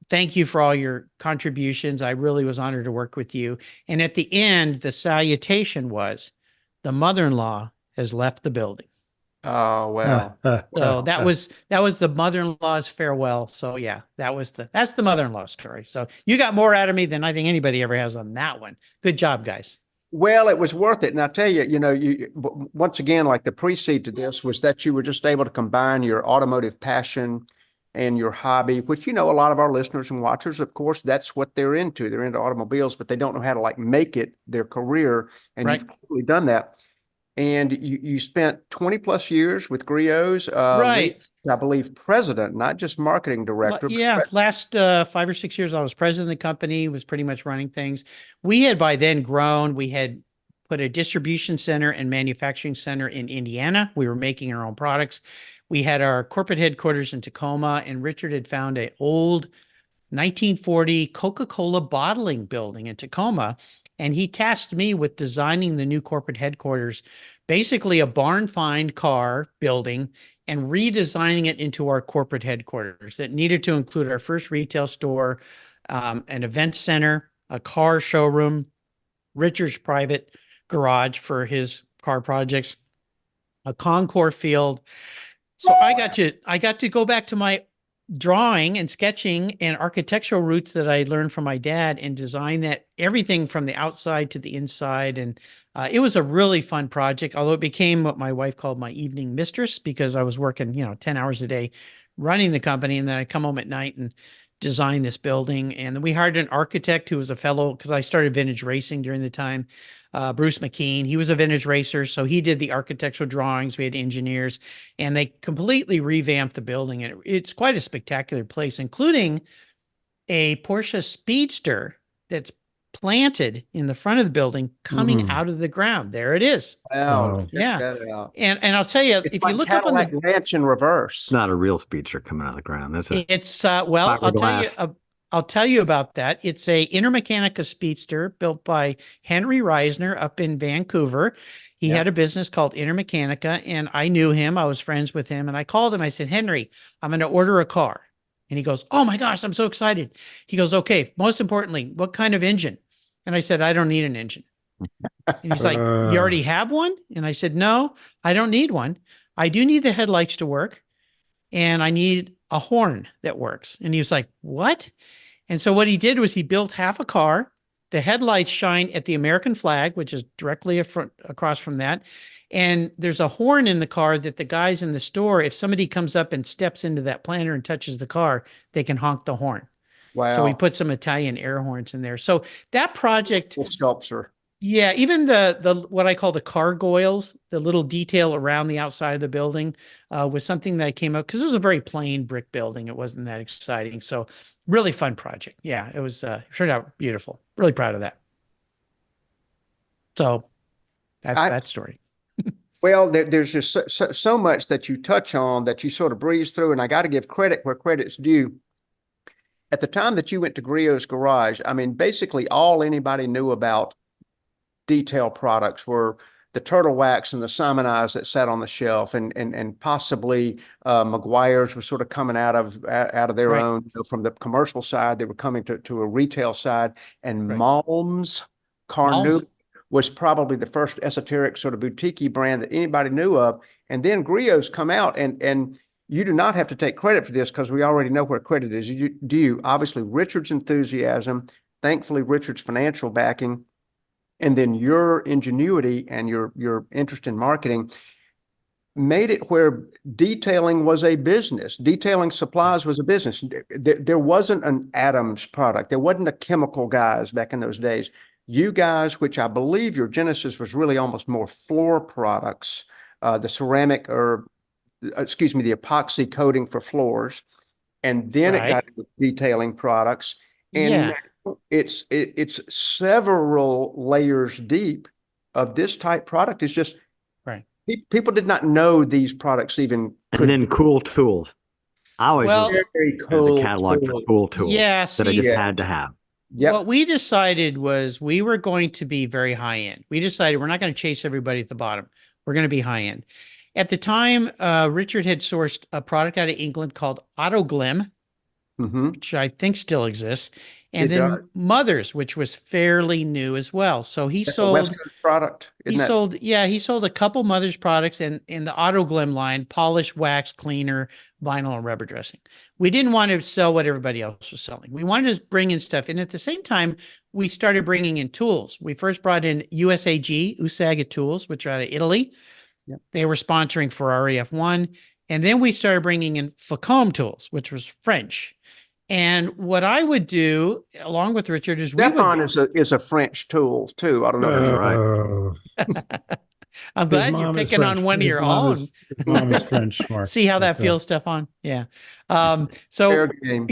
S2: thank you for all your contributions. I really was honored to work with you. And at the end, the salutation was, the mother-in-law has left the building.
S4: Oh, well.
S2: So that was the mother-in-law's farewell. So yeah, that's the mother-in-law story. So you got more out of me than I think anybody ever has on that one. Good job, guys.
S4: Well, it was worth it. And I tell you, you know, once again, like the pre-seed to this was that you were just able to combine your automotive passion and your hobby, which, you know, a lot of our listeners and watchers, of course, that's what they're into. They're into automobiles, but they don't know how to like make it their career. And you've clearly done that. And you spent 20 plus years with Grio's,
S2: right?
S4: I believe president, not just marketing director.
S2: Yeah, last 5 or 6 years, I was president of the company, was pretty much running things. We had by then grown. We had put a distribution center and manufacturing center in Indiana. We were making our own products. We had our corporate headquarters in Tacoma, and Richard had found an old 1940 Coca-Cola bottling building in Tacoma. And he tasked me with designing the new corporate headquarters, basically a barn find car building, and redesigning it into our corporate headquarters. It needed to include our first retail store, an event center, a car showroom, Richard's private garage for his car projects, a concours field. So I got to go back to my drawing and sketching and architectural roots that I learned from my dad and design that everything from the outside to the inside. And it was a really fun project, although it became what my wife called my evening mistress because I was working, 10 hours a day running the company. And then I'd come home at night and design this building. And then we hired an architect who was a fellow, because I started vintage racing during the time, Bruce McKean. He was a vintage racer, so he did the architectural drawings. We had engineers, and they completely revamped the building. And it's quite a spectacular place, including a Porsche Speedster that's planted in the front of the building, coming out of the ground. There it is.
S4: Wow.
S2: Yeah. And I'll tell you,
S4: it's
S2: if
S4: like
S2: you look
S4: Cadillac
S2: up on the
S4: ranch in reverse.
S3: It's not a real speedster coming out of the ground. That's
S2: I'll tell you I'll tell you about that. It's a Intermechanica Speedster built by Henry Reisner up in Vancouver. He had a business called Intermechanica, and I knew him. I was friends with him, and I called him. I said, Henry, I'm going to order a car. And he goes, oh my gosh, I'm so excited. He goes, okay, most importantly, what kind of engine? And I said, I don't need an engine. And he's like, you already have one? And I said, no, I don't need one. I do need the headlights to work, and I need a horn that works. And he was like, what? And so what he did was he built half a car. The headlights shine at the American flag, which is directly across from that. And there's a horn in the car that the guys in the store, if somebody comes up and steps into that planter and touches the car, they can honk the horn.
S4: Wow.
S2: So we put some Italian air horns in there. So that project,
S4: sculpture.
S2: yeah, even the what I call the gargoyles, the little detail around the outside of the building, was something that came up because it was a very plain brick building. It wasn't that exciting. So really fun project. Yeah, it was turned out beautiful. Really proud of that. So that's that story.
S4: Well, there's just so much that you touch on that you sort of breeze through, and I got to give credit where credit's due. At the time that you went to Gios Garage, I mean, basically all anybody knew about detail products were the turtle wax and the Simon Eyes that sat on the shelf, and possibly Meguiar's was sort of coming out of their own, from the commercial side. They were coming to a retail side, and Malm's Carnu was probably the first esoteric sort of boutique brand that anybody knew of. And then Grio's come out, and you do not have to take credit for this because we already know where credit is due. Obviously, Richard's enthusiasm, thankfully Richard's financial backing, and then your ingenuity and your interest in marketing made it where detailing was a business. Detailing supplies was a business. There wasn't an Adams product. There wasn't a Chemical Guys back in those days. You guys, which I believe your genesis was really almost more floor products, the ceramic or, excuse me, the epoxy coating for floors. And then it got into detailing products. And it's several layers deep of this type product. It's just, people did not know these products even could.
S3: And then cool tools. I always
S4: very cool
S3: the catalog for cool tools that I just had to have.
S2: What we decided was we were going to be very high end. We decided we're not going to chase everybody at the bottom. We're going to be high end. At the time, Richard had sourced a product out of England called Autoglim, which I think still exists. And then Mothers, which was fairly new as well. So he sold
S4: a product.
S2: He sold a couple Mothers products and in the Autoglim line, polish, wax, cleaner, vinyl, and rubber dressing. We didn't want to sell what everybody else was selling. We wanted to bring in stuff. And at the same time, we started bringing in tools. We first brought in USAG tools, which are out of Italy. They were sponsoring Ferrari F1. And then we started bringing in Facom tools, which was French. And what I would do, along with Richard, is
S4: Stefan is a French tool too. I don't know if you're right.
S2: I'm glad you're picking on one of your own.
S1: Mom is French, Mark.
S2: See how that feels, Stefan? Yeah. So,
S4: fair game.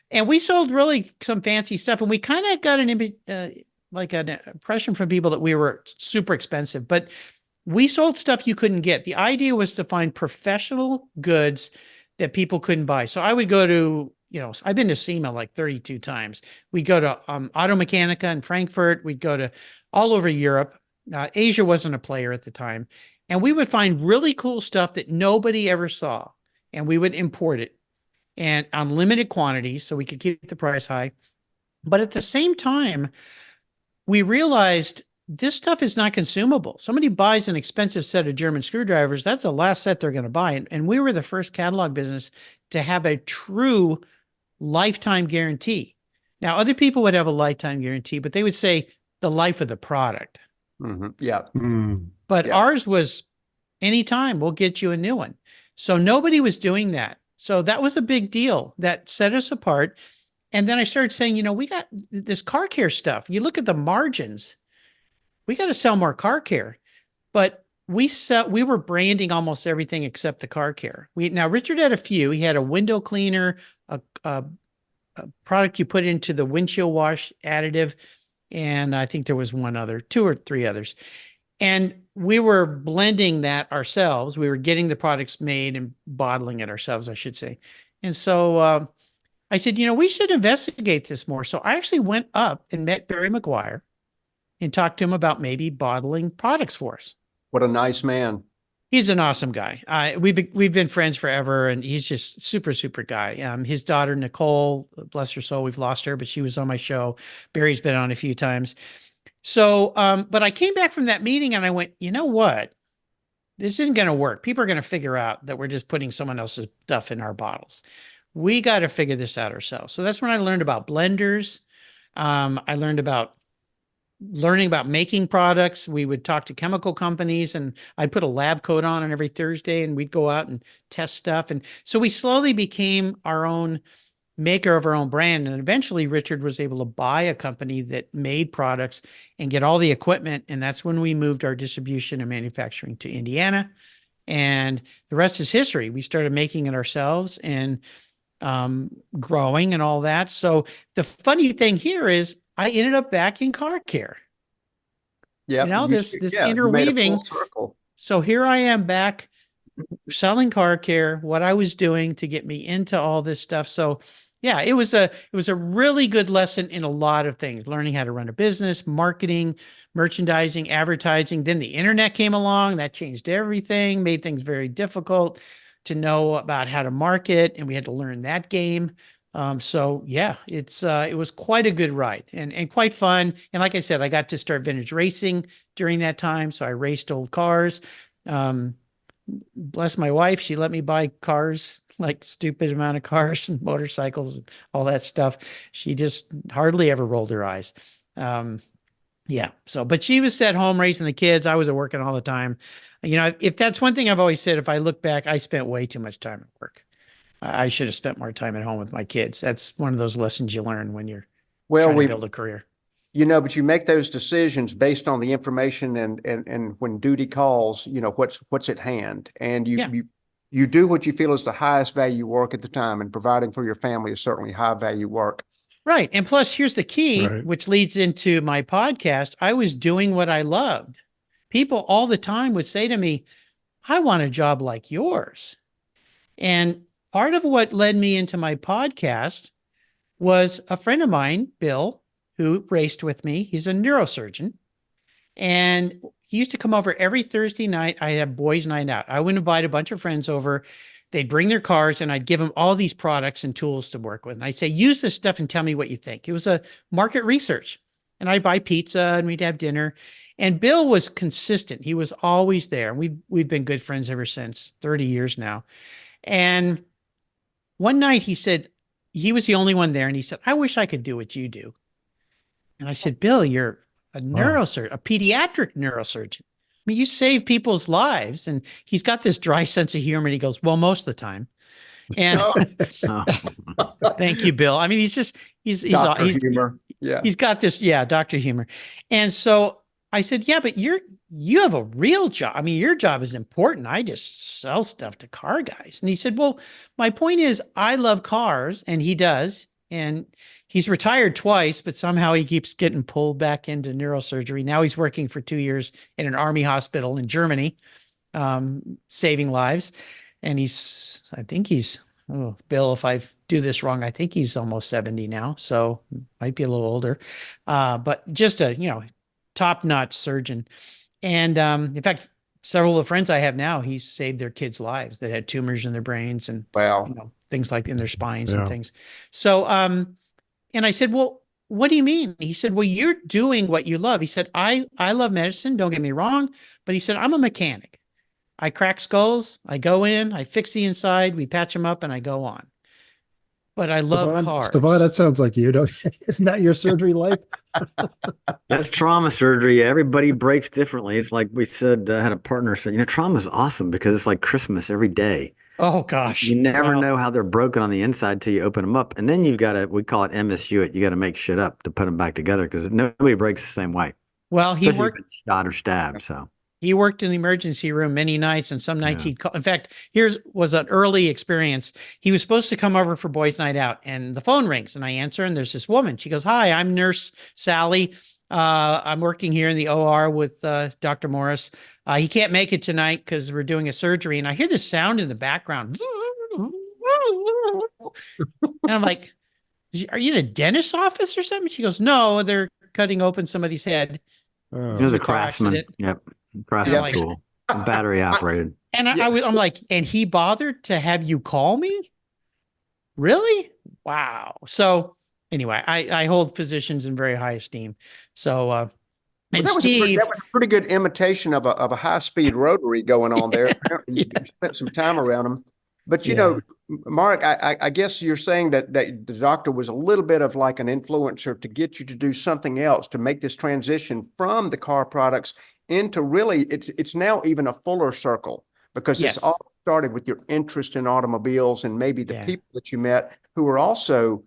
S2: And we sold really some fancy stuff, and we kind of got an impression from people that we were super expensive, but we sold stuff you couldn't get. The idea was to find professional goods that people couldn't buy. So I would go to, I've been to SEMA like 32 times. We'd go to Automechanica in Frankfurt. We'd go to all over Europe. Asia wasn't a player at the time. And we would find really cool stuff that nobody ever saw. And we would import it and on limited quantities so we could keep the price high. But at the same time, we realized this stuff is not consumable. Somebody buys an expensive set of German screwdrivers, that's the last set they're going to buy. And we were the first catalog business to have a true lifetime guarantee. Now, other people would have a lifetime guarantee, but they would say the life of the product. But ours was anytime, we'll get you a new one. So nobody was doing that. So that was a big deal that set us apart. And then I started saying, we got this car care stuff. You look at the margins, we got to sell more car care. But we were branding almost everything except the car care. Now Richard had a few. He had a window cleaner, a product you put into the windshield wash additive, and I think there was two or three others. And we were blending that ourselves. We were getting the products made and bottling it ourselves, I should say. And so I said, we should investigate this more. So I actually went up and met Barry McGuire and talked to him about maybe bottling products for us.
S4: What a nice man.
S2: He's an awesome guy. We've been friends forever, and he's just super, super guy. His daughter, Nicole, bless her soul, we've lost her, but she was on my show. Barry's been on a few times. So, but I came back from that meeting and I went, you know what? This isn't going to work. People are going to figure out that we're just putting someone else's stuff in our bottles. We got to figure this out ourselves. So that's when I learned about blenders. I learned about making products. We would talk to chemical companies, and I'd put a lab coat on every Thursday, and we'd go out and test stuff. And so we slowly became our own maker of our own brand. And eventually Richard was able to buy a company that made products and get all the equipment. And that's when we moved our distribution and manufacturing to Indiana. And the rest is history. We started making it ourselves and growing and all that. So the funny thing here is I ended up back in car care.
S4: Yeah.
S2: This interweaving. So here I am back selling car care, what I was doing to get me into all this stuff. So yeah, it was a really good lesson in a lot of things, learning how to run a business, marketing, merchandising, advertising. Then the internet came along, that changed everything, made things very difficult to know about how to market. And we had to learn that game. So yeah, it was quite a good ride and quite fun. And like I said, I got to start vintage racing during that time. So I raced old cars. Bless my wife. She let me buy cars, like stupid amount of cars and motorcycles and all that stuff. She just hardly ever rolled her eyes. Yeah. So, but she was at home raising the kids. I was at working all the time. If that's one thing I've always said, if I look back, I spent way too much time at work. I should have spent more time at home with my kids. That's one of those lessons you learn when you're trying to build a career.
S4: But you make those decisions based on the information and when duty calls, what's at hand. And you do what you feel is the highest value work at the time, and providing for your family is certainly high value work.
S2: Right. And plus, here's the key, which leads into my podcast. I was doing what I loved. People all the time would say to me, I want a job like yours. And part of what led me into my podcast was a friend of mine, Bill, who raced with me. He's a neurosurgeon. And he used to come over every Thursday night. I'd have boys' night out. I would invite a bunch of friends over. They'd bring their cars, and I'd give them all these products and tools to work with. And I'd say, use this stuff and tell me what you think. It was a market research. And I'd buy pizza and we'd have dinner. And Bill was consistent. He was always there. We've been good friends ever since, 30 years now. And one night he said, he was the only one there. And he said, I wish I could do what you do. And I said, Bill, you're a neurosurgeon, a pediatric neurosurgeon. I mean, you save people's lives. And he's got this dry sense of humor. And he goes, well, most of the time. And thank you, Bill. I mean, he's
S4: humor. Yeah.
S2: He's got this, Dr. Humor. And so I said, yeah, but you have a real job. I mean, your job is important. I just sell stuff to car guys. And he said, well, my point is I love cars, and he does. And he's retired twice, but somehow he keeps getting pulled back into neurosurgery. Now he's working for 2 years in an army hospital in Germany, saving lives. And Bill, if I do this wrong, I think he's almost 70 now. So might be a little older, but just a, top-notch surgeon. And in fact, several of the friends I have now, he's saved their kids' lives that had tumors in their brains and things like in their spines and things. So, and I said, well, what do you mean? He said, well, you're doing what you love. He said, I love medicine. Don't get me wrong. But he said, I'm a mechanic. I crack skulls. I go in, I fix the inside, we patch them up, and I go on. But I love cars.
S1: Stefan, that sounds like you. Isn't that your surgery life?
S3: That's trauma surgery. Everybody breaks differently. It's like we said, I had a partner said, trauma is awesome because it's like Christmas every day.
S2: Oh, gosh.
S3: You never know how they're broken on the inside till you open them up. And then you've got to, we call it MSU it. You got to make shit up to put them back together because nobody breaks the same way.
S2: Well, he worked
S3: shot or stabbed. So
S2: he worked in the emergency room many nights, and some nights he'd call. In fact, was an early experience. He was supposed to come over for boys' night out, and the phone rings, and I answer, and there's this woman. She goes, "Hi, I'm Nurse Sally. I'm working here in the OR with Dr. Morris. He can't make it tonight because we're doing a surgery." And I hear this sound in the background. And I'm like, Are you in a dentist's office or something? She goes, no, they're cutting open somebody's head.
S3: He
S1: Oh,
S3: was
S2: in
S3: a
S2: a car
S3: craftsman.
S2: accident.
S3: Yep.
S2: And
S3: Craftsman
S2: I'm like,
S3: tool. Battery operated.
S2: and
S4: Yeah.
S2: I'm like, and he bothered to have you call me? Really? Wow. So anyway, I hold physicians in very high esteem. So,
S4: Well,
S2: and
S4: that was
S2: Steve,
S4: a pretty good imitation of a high-speed rotary going on there. Apparently you spent some time around them. But you know, Mark, I guess you're saying that the doctor was a little bit of like an influencer to get you to do something else, to make this transition from the car products into really, it's now even a fuller circle, because
S2: Yes.
S4: it's all started with your interest in automobiles and maybe the
S2: Yeah.
S4: people that you met who were also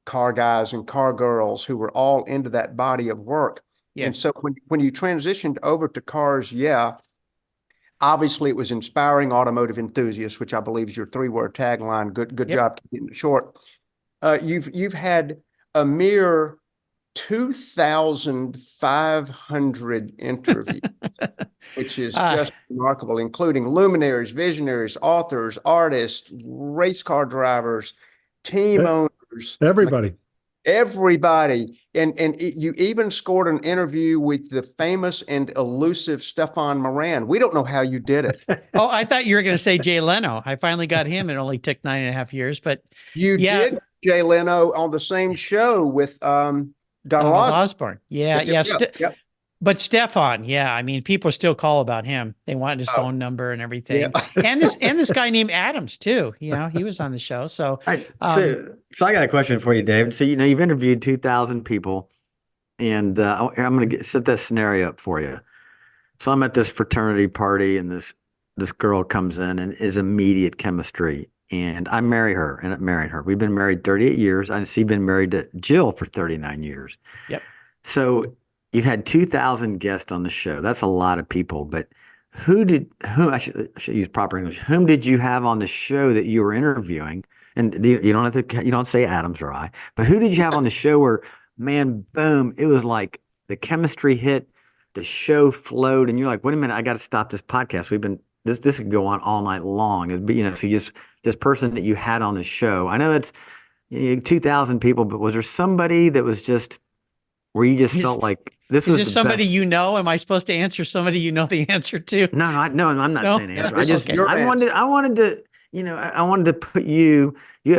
S4: car guys and car girls who were all into that body of work. And
S2: Yes.
S4: so when you transitioned over to cars, yeah, obviously it was inspiring automotive enthusiasts, which I believe is your three-word tagline. Good
S2: Yep.
S4: job keeping it short. You've had a mere 2,500 interviews, which is just remarkable, including luminaries, visionaries, authors, artists, race car drivers, team owners,
S1: everybody.
S4: everybody. And you even scored an interview with the famous and elusive Stefan Moran. We don't know how you did it.
S2: Oh, I thought you were going to say Jay Leno. I finally got him. It only took 9.5 years, but
S4: You
S2: yeah,
S4: did Jay Leno on the same show with Donald
S2: Donald
S4: Osborne.
S2: Osborne. Yeah.
S4: Yep.
S2: But Stefan, yeah, I mean, people still call about him. They want his phone number and everything. And this guy named Adams too. You know, he was on the show. So,
S3: So I got a question for you, David. So, you know, you've interviewed 2,000 people, and I'm going to set that scenario up for you. So I'm at this fraternity party, and this girl comes in and is immediate chemistry. And I married her. We've been married 38 years. She's been married to Jill for 39 years.
S2: Yep.
S3: So you've had 2,000 guests on the show. That's a lot of people. But I should use proper English. Whom did you have on the show that you were interviewing? And you don't say Adams or I, but who did you have on the show where, man, boom, it was like the chemistry hit, the show flowed, and you're like, wait a minute, I got to stop this podcast. This could go on all night long. It'd be, so this person that you had on the show. I know that's 2,000 people, but was there somebody that was just where you just felt like this was
S2: is this somebody
S3: best?
S2: you know? Am I supposed to answer somebody you know the answer to?
S3: No, I'm not saying answer. I wanted to put you.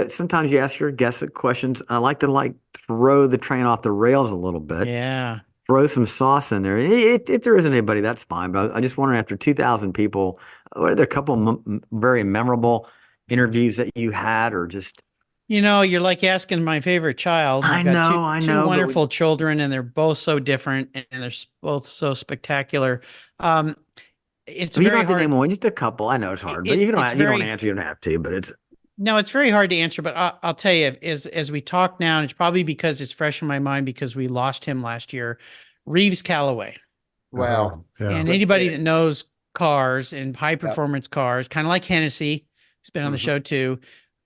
S3: Sometimes you ask your guests questions. I like to throw the train off the rails a little bit.
S2: Yeah.
S3: Throw some sauce in there. If there isn't anybody, that's fine. But I just wondering, after 2,000 people, were there a couple very memorable interviews that you had, or just?
S2: You're like asking my favorite child.
S3: I
S2: I've got
S3: know.
S2: two wonderful children, and they're both so different, and they're both so spectacular. It's
S3: You
S2: very
S3: don't have to
S2: hard.
S3: name one, just a couple. I know it's hard, but you don't answer. You don't have to. But it's
S2: very hard to answer. But I'll tell you, as we talk now, and it's probably because it's fresh in my mind because we lost him last year. Reeves Callaway.
S4: Wow.
S1: Yeah.
S2: And anybody that knows cars and high performance cars, kind of like Hennessy, who's been on the show too.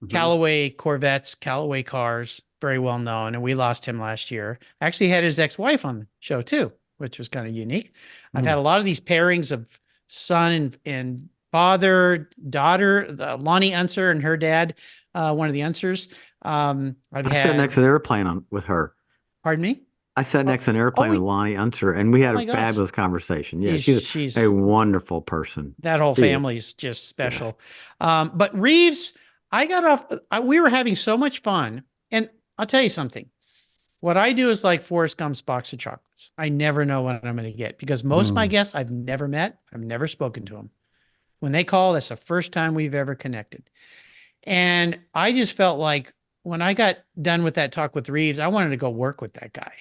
S2: Callaway Corvettes, Callaway cars, very well known. And we lost him last year. Actually had his ex-wife on the show too, which was kind of unique. I've had a lot of these pairings of son and father, daughter, Lonnie Unser and her dad, one of the Unsers. I
S3: sat next to an airplane with her.
S2: Pardon me?
S3: I sat next to an airplane with Lonnie Unser, and we had a fabulous conversation. Yeah, she's a wonderful person.
S2: That whole family's just special. Yes. But Reeves, I got off. We were having so much fun, and I'll tell you something. What I do is like Forrest Gump's box of chocolates. I never know what I'm going to get because most of my guests I've never met. I've never spoken to them. When they call, that's the first time we've ever connected. And I just felt like when I got done with that talk with Reeves, I wanted to go work with that guy.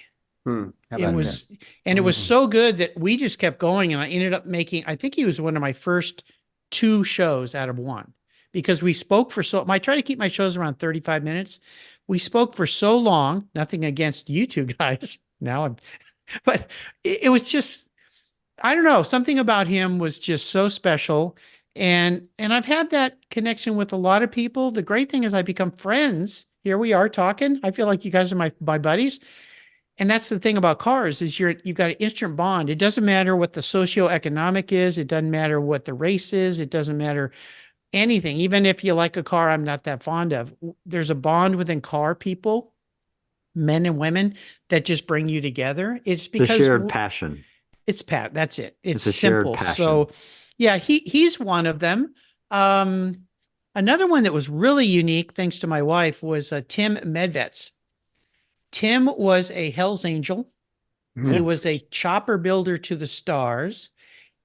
S2: It was so good that we just kept going, and I ended up I think he was one of my first 2 shows out of 1, because we spoke I try to keep my shows around 35 minutes. We spoke for so long, nothing against you two guys. But it was just, I don't know, something about him was just so special. And I've had that connection with a lot of people. The great thing is I become friends. Here we are talking. I feel like you guys are my buddies. And that's the thing about cars is you've got an instant bond. It doesn't matter what the socioeconomic is. It doesn't matter what the race is. It doesn't matter anything. Even if you like a car I'm not that fond of, there's a bond within car people men and women that just bring you together. It's
S3: The
S2: because
S3: shared passion.
S2: it's Pat. That's it. It's
S3: a shared
S2: simple.
S3: passion.
S2: So yeah, he's one of them. Another one that was really unique, thanks to my wife, was Tim Medvets. Tim was a Hell's Angel. He was a chopper builder to the stars.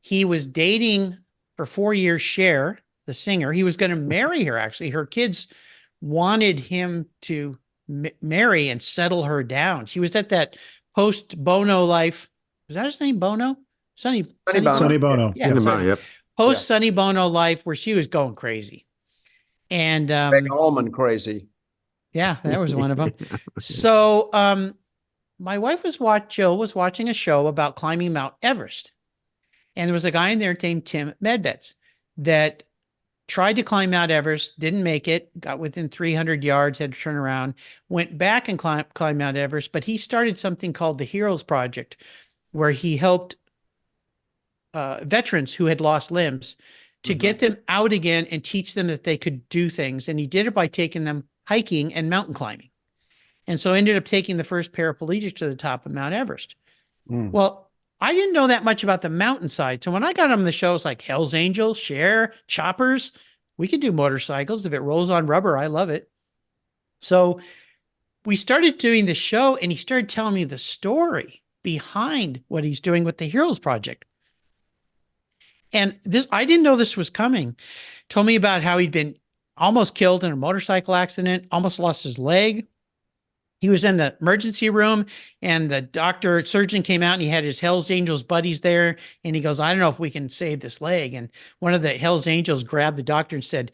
S2: He was dating for 4 years Cher, the singer. He was going to marry her, actually. Her kids wanted him to marry and settle her down. She was at that post-Bono life. Was that his name, Bono? Sonny
S4: Bono.
S1: Sonny Bono.
S2: Yeah,
S3: In the
S2: Sonny.
S3: money, yep.
S2: Post-Sonny Bono life where she was going crazy. And
S4: Big almond crazy.
S2: yeah, that was one of them. So my wife Jill was watching a show about climbing Mount Everest. And there was a guy in there named Tim Medvets that tried to climb Mount Everest, didn't make it, got within 300 yards, had to turn around, went back and climb Mount Everest. But he started something called the Heroes Project, where he helped veterans who had lost limbs to get them out again and teach them that they could do things. And he did it by taking them hiking and mountain climbing. And so ended up taking the first paraplegic to the top of Mount Everest. Well, I didn't know that much about the mountainside. So when I got on the show, it's like Hell's Angels, Cher, choppers. We can do motorcycles. If it rolls on rubber, I love it. So we started doing the show and he started telling me the story behind what he's doing with the Heroes Project. And this, I didn't know this was coming. Told me about how he'd been almost killed in a motorcycle accident, almost lost his leg. He was in the emergency room and the surgeon came out and he had his Hell's Angels buddies there. And he goes, I don't know if we can save this leg. And one of the Hell's Angels grabbed the doctor and said,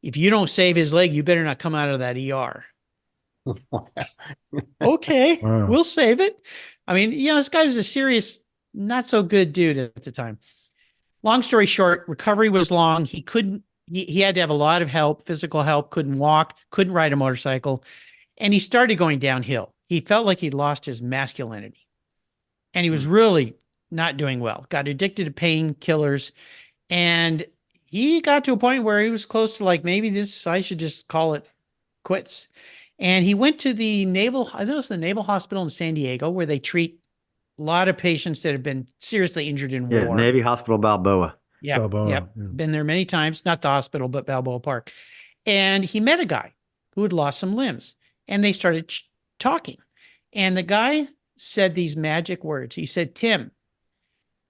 S2: if you don't save his leg, you better not come out of that ER. Okay,
S1: Wow.
S2: we'll save it. I mean, this guy was a serious, not so good dude at the time. Long story short, recovery was long. He had to have a lot of help, physical help, couldn't walk, couldn't ride a motorcycle. And he started going downhill. He felt like he'd lost his masculinity. And he was really not doing well. Got addicted to painkillers. And he got to a point where he was close to like, maybe I should just call it quits. And he went to the Naval Hospital in San Diego, where they treat a lot of patients that have been seriously injured in war.
S3: Navy Hospital Balboa.
S2: Yeah.
S1: Balboa,
S2: Yep.
S1: yeah.
S2: Been there many times, not the hospital, but Balboa Park. And he met a guy who had lost some limbs. And they started talking. And the guy said these magic words. He said, Tim,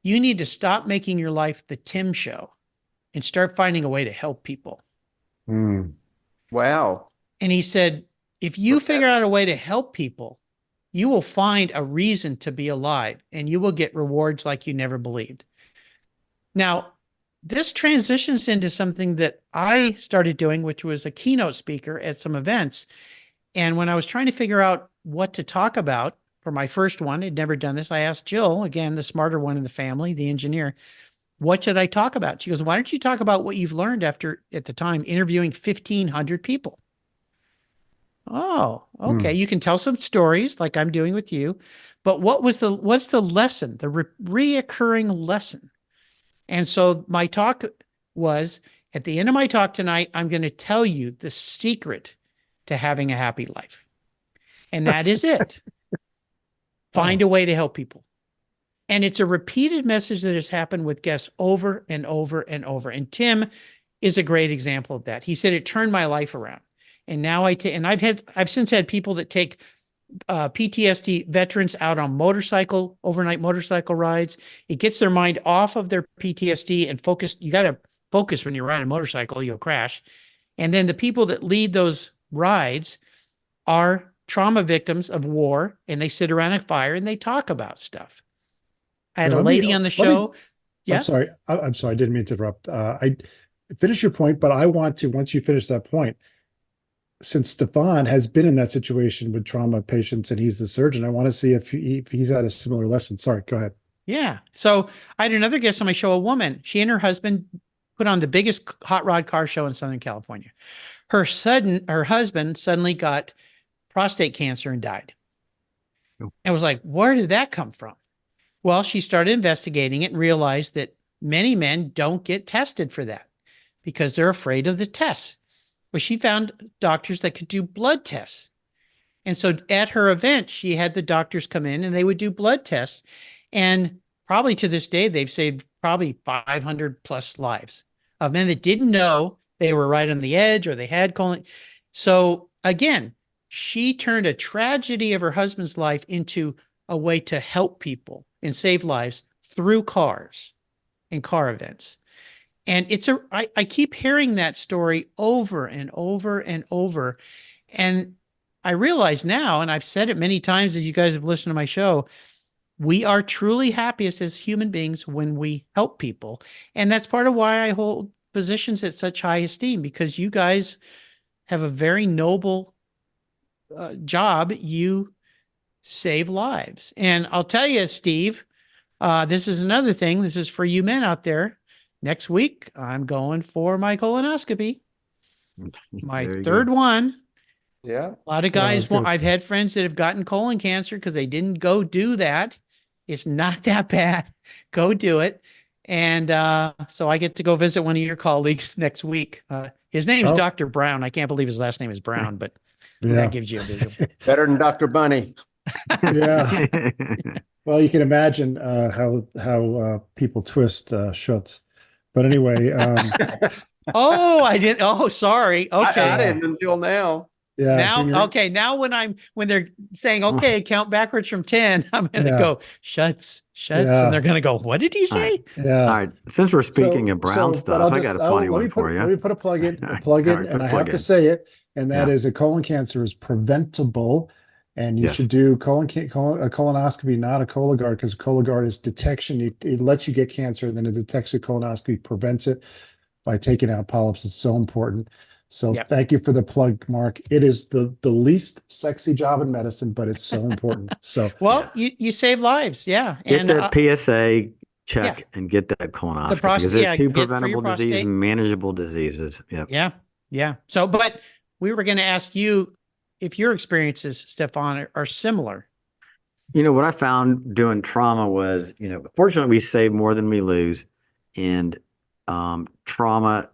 S2: you need to stop making your life the Tim show and start finding a way to help people.
S4: Wow.
S2: And he said, if you figure out a way to help people, you will find a reason to be alive and you will get rewards like you never believed. Now, this transitions into something that I started doing, which was a keynote speaker at some events. And when I was trying to figure out what to talk about for my first one, I'd never done this. I asked Jill, again, the smarter one in the family, the engineer, what should I talk about? She goes, why don't you talk about what you've learned after, at the time, interviewing 1,500 people? Oh, okay. You can tell some stories like I'm doing with you, but what's the lesson, the reoccurring lesson? And so my talk was, at the end of my talk tonight, I'm going to tell you the secret to having a happy life. And that is it. Find a way to help people. And it's a repeated message that has happened with guests over and over and over. And Tim is a great example of that. He said, it turned my life around. And now I've since had people that take PTSD veterans out on overnight motorcycle rides. It gets their mind off of their PTSD and focus. You got to focus when you're riding a motorcycle, you'll crash. And then the people that lead those rides are trauma victims of war, and they sit around a fire and they talk about stuff. I had a lady on the show. Yeah.
S1: I'm sorry. I'm sorry. I didn't mean to interrupt. I finish your point, but I want to, once you finish that point, since Stefan has been in that situation with trauma patients and he's the surgeon, I want to see if he's had a similar lesson. Sorry, go ahead.
S2: Yeah. So I had another guest on my show, a woman. She and her husband put on the biggest hot rod car show in Southern California. Her husband suddenly got prostate cancer and died. And was like, where did that come from? Well, she started investigating it and realized that many men don't get tested for that because they're afraid of the tests. Well, she found doctors that could do blood tests. And so at her event, she had the doctors come in and they would do blood tests. And probably to this day, they've saved probably 500 plus lives of men that didn't know they were right on the edge or they had colon. So again, she turned a tragedy of her husband's life into a way to help people and save lives through cars and car events. And I keep hearing that story over and over and over. And I realize now, and I've said it many times as you guys have listened to my show, we are truly happiest as human beings when we help people. And that's part of why I hold positions at such high esteem, because you guys have a very noble job. You save lives. And I'll tell you, Steve, this is another thing. This is for you men out there. Next week, I'm going for my colonoscopy, my
S3: There you
S2: third
S3: go.
S2: one.
S4: Yeah.
S2: A lot of guys
S1: good.
S2: I've had friends that have gotten colon cancer because they didn't go do that. It's not that bad. Go do it. And so I get to go visit one of your colleagues next week. His name is
S1: Oh.
S2: Dr. Brown. I can't believe his last name is Brown, but
S1: Yeah.
S2: that gives you a visual.
S4: Better than Dr. Bunny.
S1: Yeah. Well, you can imagine how people twist Schutz. But anyway,
S2: Oh, I didn't. Oh, sorry. Okay.
S4: I didn't until now.
S1: yeah.
S2: Now, okay. Now when they're saying, okay, count backwards from 10, I'm going to
S1: Yeah.
S2: go Schutz.
S1: Yeah.
S2: And they're going to go, what did he
S3: All right.
S2: say?
S1: Yeah.
S3: All right. Since we're speaking of brown
S1: but
S3: stuff, I got a funny one for you.
S1: Let me put a plug in,
S3: All right,
S1: and
S3: put
S1: I
S3: plug
S1: have to
S3: in.
S1: say it, and that
S3: Yeah.
S1: is a colon cancer is preventable, and you
S3: Yes.
S1: should do a colonoscopy, not a Cologuard, because Cologuard is detection. It lets you get cancer, and then it detects a colonoscopy, prevents it by taking out polyps. It's so important. So
S2: Yep.
S1: thank you for the plug, Mark. It is the least sexy job in medicine, but it's so important. So
S2: Well, you save lives. Yeah.
S3: Get
S2: And
S3: that PSA check and get that colonoscopy because they're two
S2: get for your
S3: preventable disease,
S2: prostate.
S3: manageable diseases. Yep.
S2: Yeah. Yeah. So, but we were going to ask you if your experiences, Stefan, are similar.
S3: You know, what I found doing trauma was, fortunately we save more than we lose. And trauma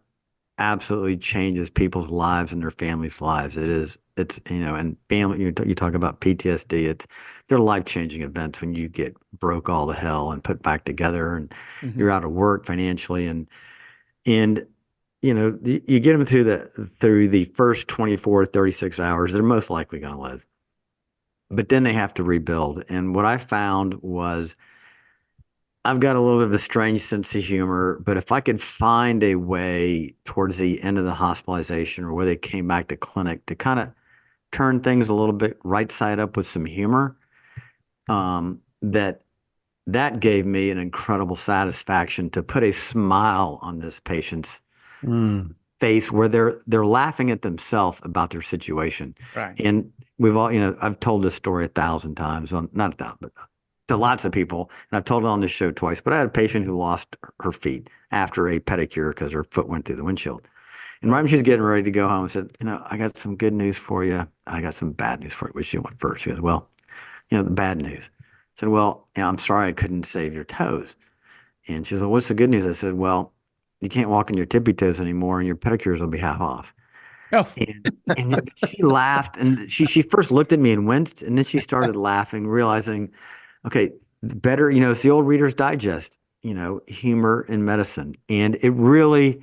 S3: absolutely changes people's lives and their families' lives. And family, you talk about PTSD, they're life-changing events when you get broke all to hell and put back together and you're out of work financially and you get them through the first 24, 36 hours, they're most likely going to live. But then they have to rebuild. And what I found was I've got a little bit of a strange sense of humor, but if I could find a way towards the end of the hospitalization or where they came back to clinic to kind of turn things a little bit right side up with some humor, that gave me an incredible satisfaction to put a smile on this patient's face where they're laughing at themselves about their situation.
S2: Right.
S3: And we've all, I've told this story 1,000 times, well, not 1,000, but to lots of people. And I've told it on this show twice, but I had a patient who lost her feet after a pedicure because her foot went through the windshield. And right when she was getting ready to go home, I said, I got some good news for you. I got some bad news for you. Which she went first. She goes, well, the bad news. I said, well, I'm sorry I couldn't save your toes. And she said, well, what's the good news? I said, well, you can't walk on your tippy toes anymore and your pedicures will be half off.
S2: Oh.
S3: And she laughed and she first looked at me and winced and then she started laughing, realizing, okay, better, it's the old Reader's Digest, humor in medicine. And it really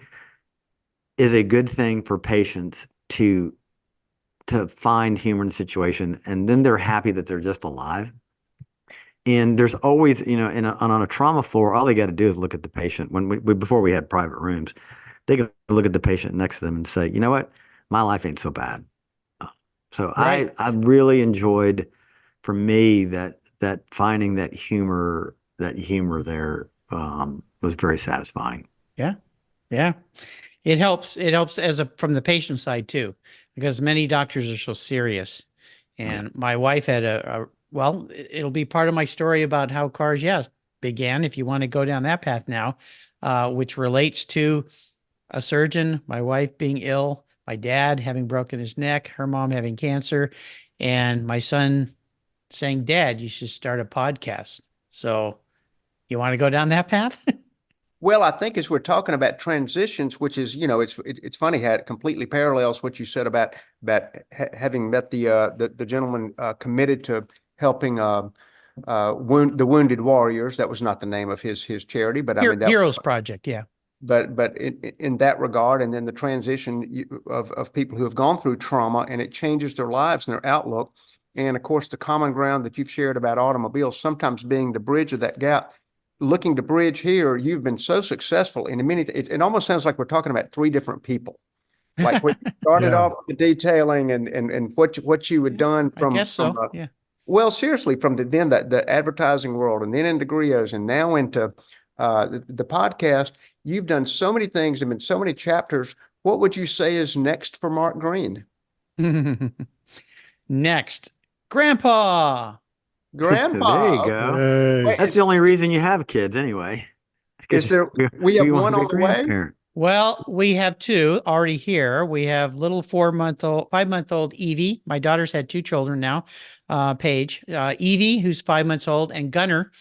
S3: is a good thing for patients to find humor in the situation. And then they're happy that they're just alive. And there's always, on a trauma floor, all they got to do is look at the patient. Before we had private rooms, they could look at the patient next to them and say, you know what, my life ain't so bad. So right. I really enjoyed, for me, that finding that humor there was very satisfying.
S2: Yeah. Yeah. It helps from the patient side too, because many doctors are so serious. And my wife had well, it'll be part of my story about how cars, began, if you want to go down that path now, which relates to a surgeon, my wife being ill, my dad having broken his neck, her mom having cancer, and my son saying, Dad, you should start a podcast. So you want to go down that path?
S4: Well, I think as we're talking about transitions, which is, it's funny how it completely parallels what you said about having met the gentleman committed to helping the Wounded Warriors. That was not the name of his charity, but I mean that.
S2: Heroes Project, yeah.
S4: But in that regard, and then the transition of people who have gone through trauma, and it changes their lives and their outlook. And of course, the common ground that you've shared about automobiles sometimes being the bridge of that gap. Looking to bridge here, you've been so successful in many. It almost sounds like we're talking about three different people. Like when you started
S1: Yeah.
S4: off with the detailing and what you had done
S2: I
S4: from
S2: guess so, yeah.
S4: well, seriously, from the advertising world, and then into Grios, and now into the podcast. You've done so many things and been so many chapters. What would you say is next for Mark Greene?
S2: Next, Grandpa.
S4: Grandpa.
S3: There you
S4: Okay.
S3: go.
S1: Hey.
S4: Wait,
S3: That's the only reason you have kids anyway.
S4: Is there? We have
S3: You want
S4: one
S3: to be
S4: on
S3: a
S4: the way.
S3: grandparent.
S2: Well, we have two already here. We have little 5-month-old Evie. My daughter's had two children now. Paige, Evie, who's 5 months old, and Gunner,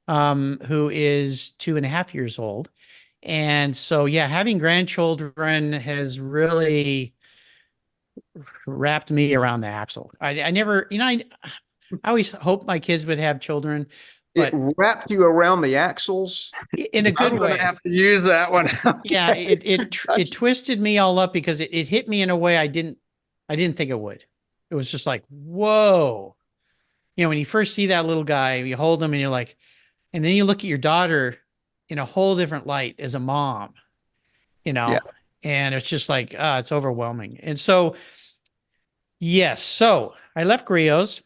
S2: who is 2.5 years old. And so, yeah, having grandchildren has really wrapped me around the axle. I never, I always hoped my kids would have children,
S4: It
S2: but
S4: wrapped you around the axles.
S2: in a good
S5: I'm gonna
S2: way.
S5: have to use that one.
S2: Yeah,
S5: Okay.
S2: it twisted me all up because it hit me in a way I didn't think it would. It was just like, whoa. When you first see that little guy, you hold him and you're like, and then you look at your daughter in a whole different light as a mom,
S4: Yeah.
S2: and it's just like, it's overwhelming. And so, yes, so I left Grio's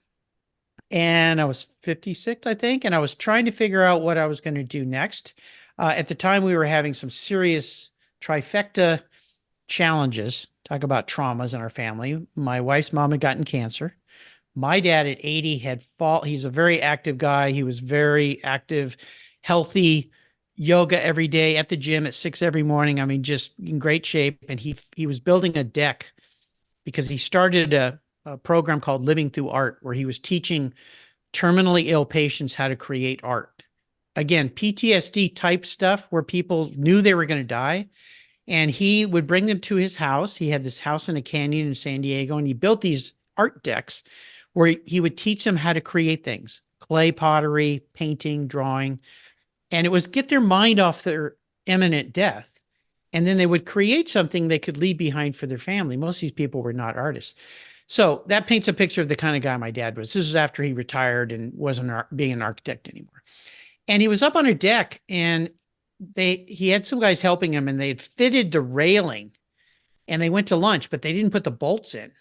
S2: and I was 56, I think, and I was trying to figure out what I was going to do next. At the time, we were having some serious trifecta challenges. Talk about traumas in our family. My wife's mom had gotten cancer. My dad at 80 he's a very active guy. He was very active, healthy, yoga every day, at the gym at 6 every morning. I mean, just in great shape. And he was building a deck because he started a program called Living Through Art, where he was teaching terminally ill patients how to create art. Again, PTSD type stuff where people knew they were going to die. And he would bring them to his house. He had this house in a canyon in San Diego, and he built these art decks where he would teach them how to create things, clay pottery, painting, drawing. And it was get their mind off their imminent death. And then they would create something they could leave behind for their family. Most of these people were not artists. So that paints a picture of the kind of guy my dad was. This was after he retired and wasn't being an architect anymore. And he was up on a deck, and he had some guys helping him, and they had fitted the railing, and they went to lunch, but they didn't put the bolts in.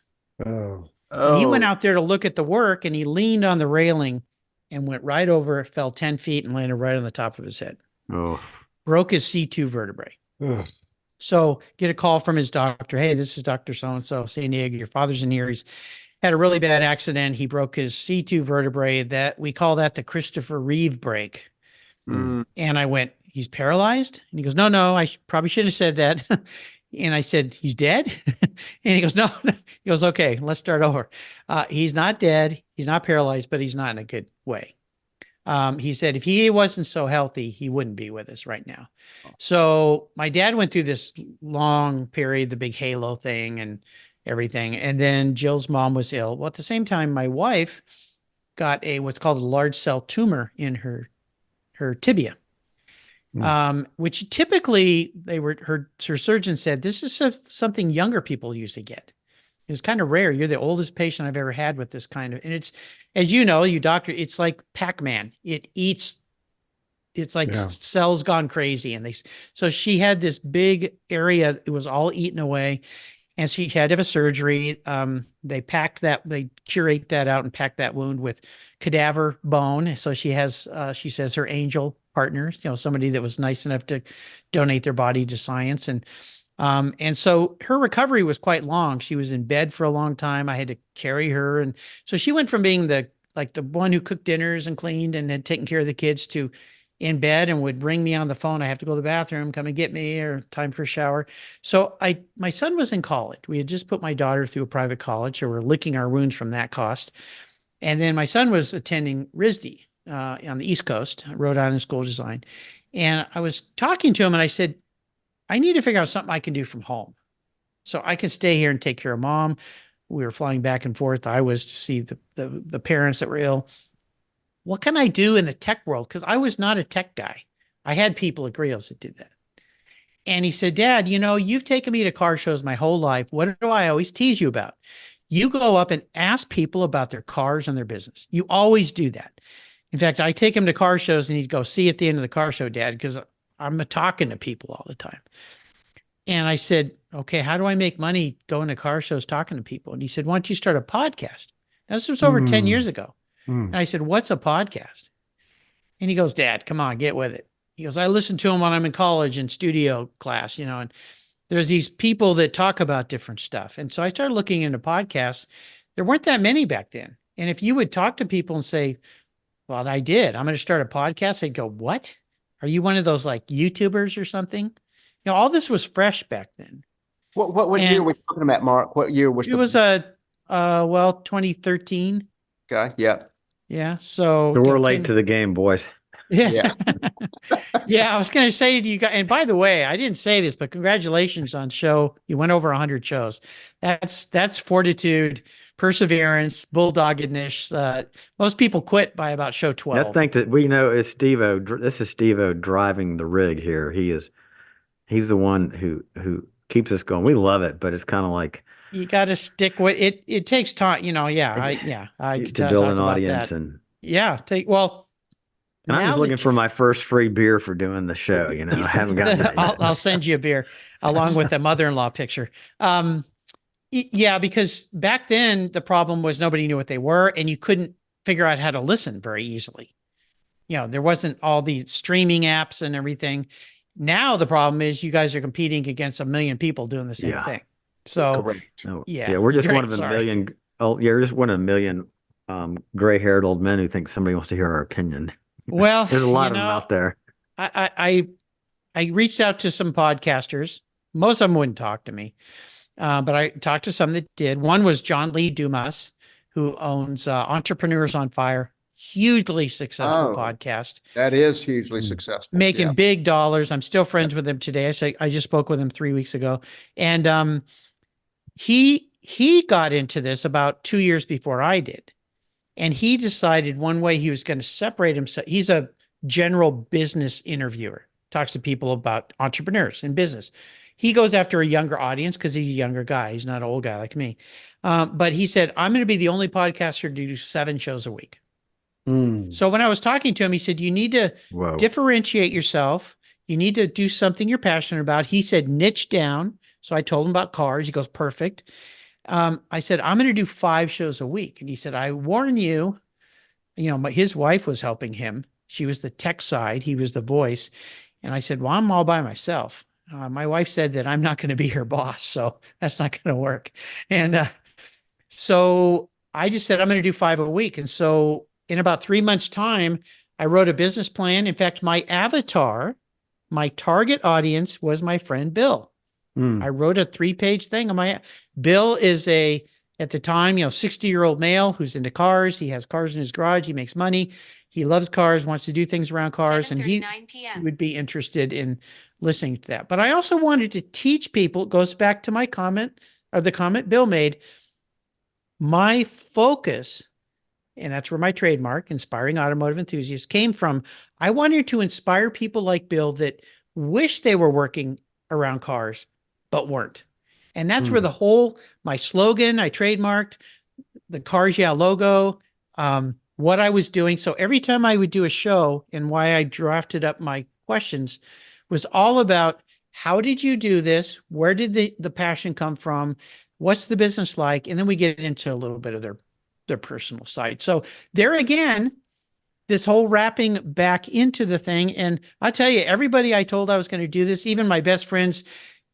S1: Oh.
S2: And he went out there to look at the work, and he leaned on the railing and went right over, fell 10 feet and landed right on the top of his head.
S3: Oh,
S2: Broke his C2 vertebrae.
S1: Ugh.
S2: So get a call from his doctor. Hey, this is Dr. So-and-so, San Diego. Your father's in here. He's had a really bad accident. He broke his C2 vertebrae. That we call that the Christopher Reeve break.
S4: Mm.
S2: And I went, he's paralyzed? And he goes, no, I probably shouldn't have said that. And I said, he's dead? And he goes, no. He goes, okay, let's start over. He's not dead. He's not paralyzed, but he's not in a good way. He said, if he wasn't so healthy, he wouldn't be with us right now. So my dad went through this long period, the big halo thing and everything. And then Jill's mom was ill. Well, at the same time, my wife got what's called a large cell tumor in her tibia. Which typically her surgeon said, this is something younger people usually get. It's kind of rare. You're the oldest patient I've ever had with this kind of, and it's, as you know, you doctor, it's like Pac-Man. It's like cells gone crazy. And so she had this big area. It was all eaten away, and she had to have a surgery. They curate that out and pack that wound with cadaver bone. So she has, she says, her angel partner, somebody that was nice enough to donate their body to science. And so her recovery was quite long. She was in bed for a long time. I had to carry her. And so she went from being the one who cooked dinners and cleaned and had taken care of the kids to in bed and would ring me on the phone. I have to go to the bathroom, come and get me, or time for a shower. So my son was in college. We had just put my daughter through a private college, so we're licking our wounds from that cost. And then my son was attending RISD on the East Coast, Rhode Island School of Design. And I was talking to him and I said, I need to figure out something I can do from home. So I can stay here and take care of mom. We were flying back and forth. I was to see the parents that were ill. What can I do in the tech world? Because I was not a tech guy. I had people at Grios that did that. And he said, Dad, you've taken me to car shows my whole life. What do I always tease you about? You go up and ask people about their cars and their business. You always do that. In fact, I take him to car shows and he'd go, see you at the end of the car show, Dad, because I'm talking to people all the time. And I said, okay, how do I make money going to car shows, talking to people? And he said, why don't you start a podcast? This was over 10 years ago. And I said, what's a podcast? And he goes, Dad, come on, get with it. He goes, I listen to them when I'm in college in studio class, and there's these people that talk about different stuff. And so I started looking into podcasts. There weren't that many back then. And if you would talk to people and say, well, I did, I'm going to start a podcast, they'd go, what? Are you one of those like YouTubers or something? All this was fresh back then.
S4: What year were we talking about, Mark? What year was
S2: it? Was 2013.
S4: Okay, yeah.
S2: Yeah. So
S3: we're late to the game, boys.
S2: Yeah. Yeah. I was going to say to you guys, and by the way, I didn't say this, but congratulations on show. You went over 100 shows. That's fortitude, perseverance, bulldoggedness. Most people quit by about show 12.
S3: Let's think that we know it's Steve-O. This is Steve-O driving the rig here. He's the one who keeps us going. We love it, but it's kind of like,
S2: you got to stick with it. It takes time, I
S3: to build an audience
S2: that.
S3: and
S2: And
S3: I was looking for my first free beer for doing the show. I haven't gotten that yet.
S2: I'll send you a beer along with the mother-in-law picture. Because back then the problem was nobody knew what they were and you couldn't figure out how to listen very easily. There wasn't all these streaming apps and everything. Now the problem is you guys are competing against a million people doing the same thing. So
S3: we're just one of a million. Oh, yeah, we're just one of a million gray-haired old men who think somebody wants to hear our opinion.
S2: Well,
S3: there's a lot of them out there.
S2: I reached out to some podcasters. Most of them wouldn't talk to me, but I talked to some that did. One was John Lee Dumas, who owns Entrepreneurs on Fire. Hugely successful podcast.
S4: That is hugely successful.
S2: Making big dollars. I'm still friends with him today. I just spoke with him 3 weeks ago. And he got into this about 2 years before I did. And he decided one way he was going to separate himself. He's a general business interviewer, talks to people about entrepreneurs and business. He goes after a younger audience because he's a younger guy. He's not an old guy like me. But he said, I'm going to be the only podcaster to do 7 shows a week. So when I was talking to him, he said, you need to differentiate yourself. You need to do something you're passionate about. He said, niche down. So I told him about cars. He goes, perfect. I said, I'm going to do 5 shows a week. And he said, I warn you, his wife was helping him. She was the tech side. He was the voice. And I said, well, I'm all by myself. My wife said that I'm not going to be her boss. So that's not going to work. And so I just said, I'm going to do 5 a week. And so in about 3 months' time, I wrote a business plan. In fact, my avatar, my target audience was my friend Bill. I wrote a 3-page thing on Bill is at the time, 60-year-old male who's into cars. He has cars in his garage. He makes money. He loves cars, wants to do things around cars, and he would be interested in listening to that. But I also wanted to teach people, it goes back to my comment or the comment Bill made, my focus, and that's where my trademark, Inspiring Automotive Enthusiasts, came from. I wanted to inspire people like Bill that wish they were working around cars, but weren't. And that's where my slogan, I trademarked, the Cars Yeah logo, what I was doing. So every time I would do a show, and why I drafted up my questions was all about, how did you do this? Where did the passion come from? What's the business like? And then we get into a little bit of their personal side. So there again, this whole wrapping back into the thing. And I'll tell you, everybody I told I was going to do this, even my best friends,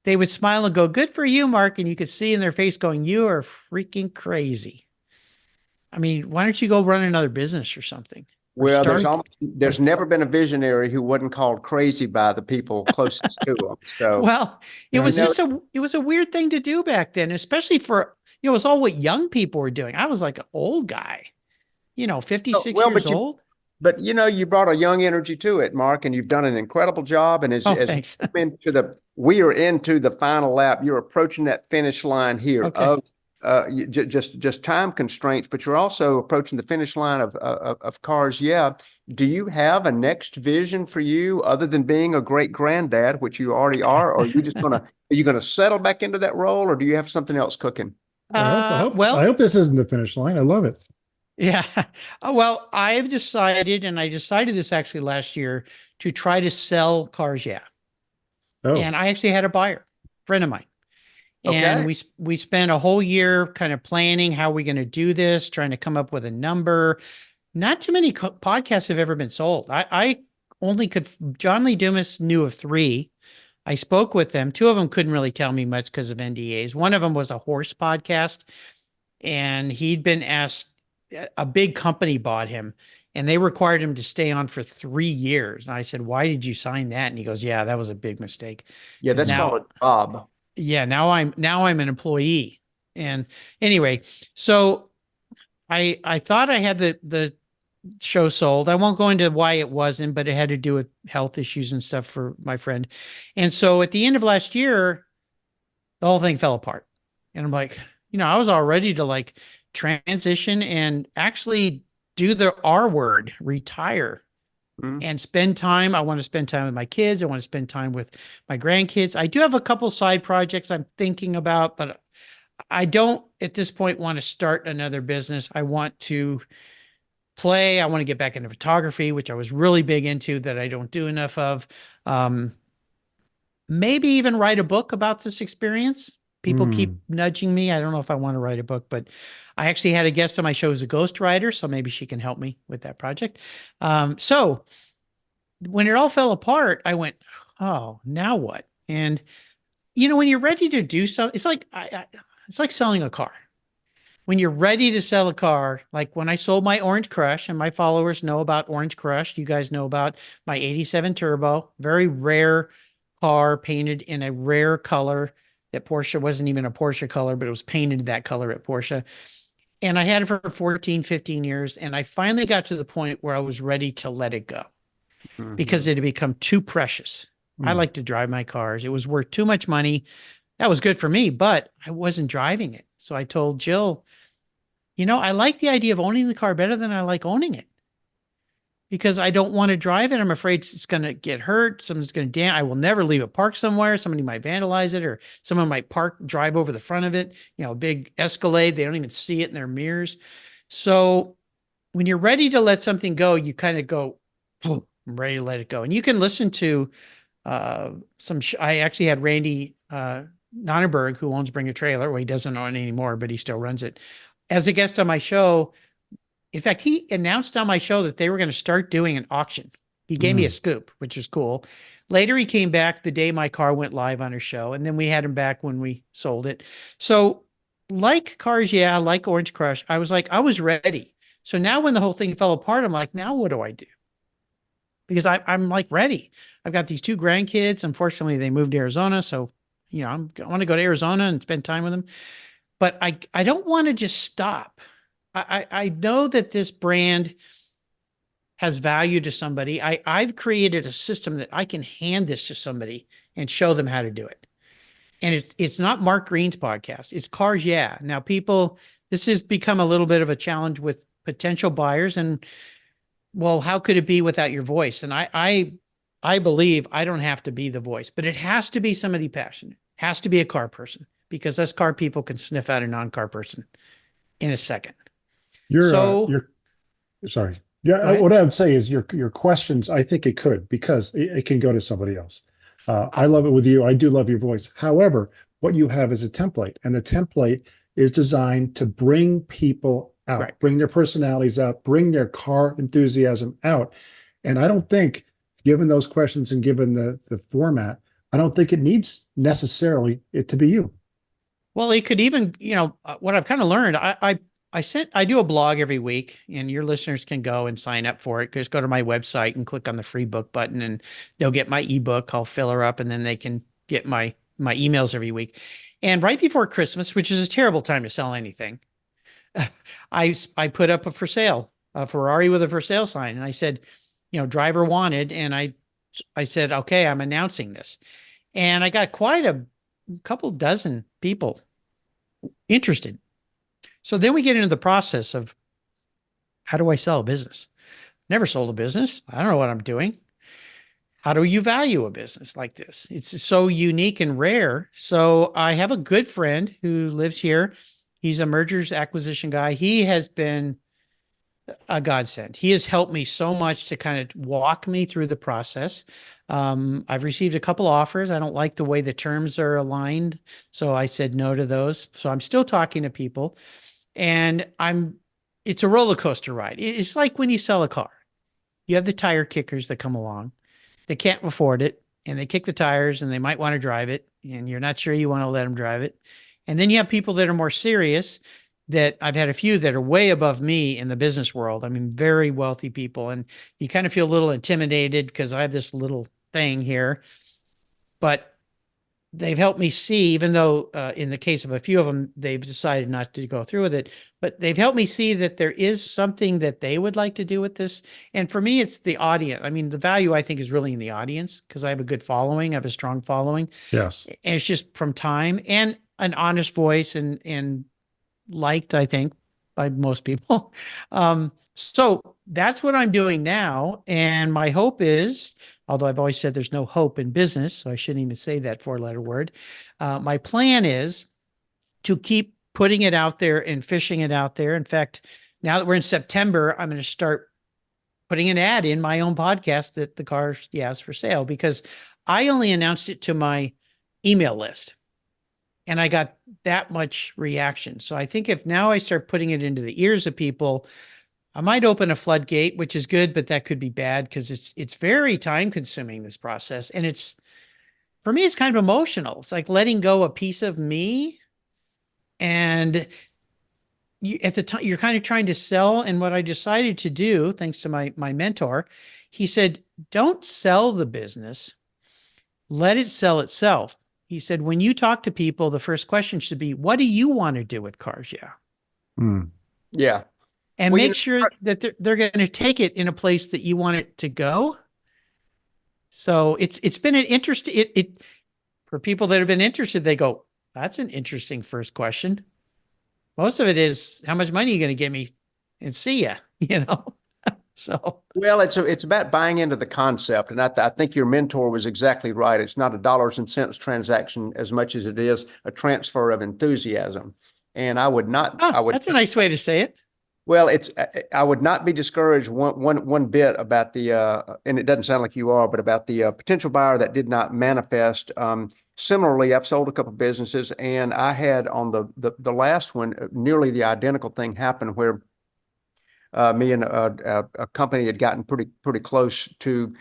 S2: they would smile and go, good for you, Mark. And you could see in their face going, you are freaking crazy. I mean, why don't you go run another business or something?
S4: Well, there's never been a visionary who wasn't called crazy by the people closest to him. So,
S2: well, it was it was a weird thing to do back then, especially for, it was all what young people were doing. I was like an old guy, 56 years old.
S4: But you brought a young energy to it, Mark, and you've done an incredible job. And
S2: Oh,
S4: as
S2: thanks.
S4: we are into the final lap, you're approaching that finish line here
S2: Okay.
S4: of just time constraints, but you're also approaching the finish line of cars. Yeah. Do you have a next vision for you other than being a great granddad, which you already are, or are you gonna settle back into that role, or do you have something else cooking?
S1: I hope this isn't the finish line. I love it.
S2: Yeah. Well, I decided this actually last year to try to sell cars. Yeah.
S1: Oh,
S2: And I actually had a buyer, friend of mine. And
S4: Okay.
S2: we spent a whole year kind of planning how we're going to do this, trying to come up with a number. Not too many podcasts have ever been sold. I only could, John Lee Dumas knew of 3. I spoke with them. 2 of them couldn't really tell me much because of NDAs. One of them was a horse podcast, and he'd been asked, a big company bought him and they required him to stay on for 3 years. And I said, why did you sign that? And he goes, yeah, that was a big mistake.
S4: Yeah,
S2: 'Cause
S4: that's
S2: now,
S4: called a job.
S2: yeah, now I'm an employee. And anyway, so I thought I had the show sold. I won't go into why it wasn't, but it had to do with health issues and stuff for my friend. And so at the end of last year, the whole thing fell apart. And I'm like, I was all ready to like transition and actually do the R word, retire. And spend time. I want to spend time with my kids. I want to spend time with my grandkids. I do have a couple side projects I'm thinking about, but I don't at this point want to start another business. I want to play. I want to get back into photography, which I was really big into that I don't do enough of. Maybe even write a book about this experience. People keep nudging me. I don't know if I want to write a book, but I actually had a guest on my show who's a ghostwriter, so maybe she can help me with that project. So when it all fell apart, I went, oh, now what? And when you're ready to do something, it's like it's like selling a car. When you're ready to sell a car, like when I sold my Orange Crush, and my followers know about Orange Crush, you guys know about my 87 Turbo, very rare car painted in a rare color that Porsche wasn't even a Porsche color, but it was painted that color at Porsche. And I had it for 14, 15 years. And I finally got to the point where I was ready to let it go because it had become too precious. I like to drive my cars. It was worth too much money. That was good for me, but I wasn't driving it. So I told Jill, I like the idea of owning the car better than I like owning it because I don't want to drive it. I'm afraid it's going to get hurt. Someone's going to I will never leave it parked somewhere. Somebody might vandalize it, or someone might drive over the front of it, a big Escalade. They don't even see it in their mirrors. So when you're ready to let something go, you kind of go, oh, I'm ready to let it go. And you can listen to I actually had Randy Nonnenberg, who owns Bring a Trailer. Well, he doesn't own it anymore, but he still runs it, as a guest on my show. In fact, he announced on my show that they were going to start doing an auction. He gave me a scoop, which is cool. Later, he came back the day my car went live on her show, and then we had him back when we sold it. So like Cars, yeah, like Orange Crush, I was ready. So now when the whole thing fell apart, I'm like, now what do I do? Because I'm like ready. I've got these 2 grandkids. Unfortunately, they moved to Arizona. So, I want to go to Arizona and spend time with them. But I don't want to just stop. I know that this brand has value to somebody. I've created a system that I can hand this to somebody and show them how to do it. And it's not Mark Greene's podcast. It's Cars Yeah. Now this has become a little bit of a challenge with potential buyers. And well, how could it be without your voice? And I believe I don't have to be the voice, but it has to be somebody passionate. It has to be a car person, because us car people can sniff out a non-car person in a second.
S1: You're sorry. Yeah, what I would say is your questions, I think it could, because it can go to somebody else. I love it with you. I do love your voice. However, what you have is a template, and the template is designed to bring people out, bring their personalities out, bring their car enthusiasm out. And I don't think, given those questions and given the format, I don't think it needs necessarily it to be you.
S2: Well, it could even, what I've kind of learned, I do a blog every week, and your listeners can go and sign up for it. Just go to my website and click on the free book button, and they'll get my ebook. I'll fill her up, and then they can get my emails every week. And right before Christmas, which is a terrible time to sell anything, I put up a for sale a Ferrari with a for sale sign. And I said, driver wanted. And I said, okay, I'm announcing this. And I got quite a couple dozen people interested. So then we get into the process of, how do I sell a business? Never sold a business. I don't know what I'm doing. How do you value a business like this? It's so unique and rare. So I have a good friend who lives here. He's a mergers acquisition guy. He has been a godsend. He has helped me so much to kind of walk me through the process. I've received a couple offers. I don't like the way the terms are aligned, so I said no to those. So I'm still talking to people, and it's a roller coaster ride. It's like when you sell a car. You have the tire kickers that come along. They can't afford it, and they kick the tires, and they might want to drive it, and you're not sure you want to let them drive it. And then you have people that are more serious, that I've had a few that are way above me in the business world. I mean, very wealthy people, and you kind of feel a little intimidated because I have this little thing here, but they've helped me see, even though in the case of a few of them, they've decided not to go through with it, but they've helped me see that there is something that they would like to do with this. And for me, it's the audience. I mean, the value I think is really in the audience, because I have a good following. I have a strong following.
S1: Yes.
S2: And it's just from time and an honest voice, and liked, I think, by most people. So that's what I'm doing now. And my hope is, although I've always said there's no hope in business, so I shouldn't even say that 4-letter word. My plan is to keep putting it out there and fishing it out there. In fact, now that we're in September, I'm going to start putting an ad in my own podcast that the car is for sale, because I only announced it to my email list, and I got that much reaction. So I think if now I start putting it into the ears of people, I might open a floodgate, which is good, but that could be bad, because it's very time consuming, this process. And for me, it's kind of emotional. It's like letting go a piece of me. And at the time, you're kind of trying to sell. And what I decided to do, thanks to my mentor, he said, don't sell the business, let it sell itself. He said, when you talk to people, the first question should be, what do you want to do with cars? Yeah.
S4: Yeah.
S2: And
S4: Well,
S2: make sure that they're going to take it in a place that you want it to go. So it's been an interesting, for people that have been interested, they go, that's an interesting first question. Most of it is, how much money are you going to give me, and see ya, So,
S4: well, it's about buying into the concept. And I think your mentor was exactly right. It's not a dollars and cents transaction as much as it is a transfer of enthusiasm. And I would
S2: that's a nice way to say it.
S4: Well, I would not be discouraged one bit about the and it doesn't sound like you are, but about the potential buyer that did not manifest. Similarly, I've sold a couple of businesses, and I had on the last one nearly the identical thing happen, where me and a company had gotten pretty close to,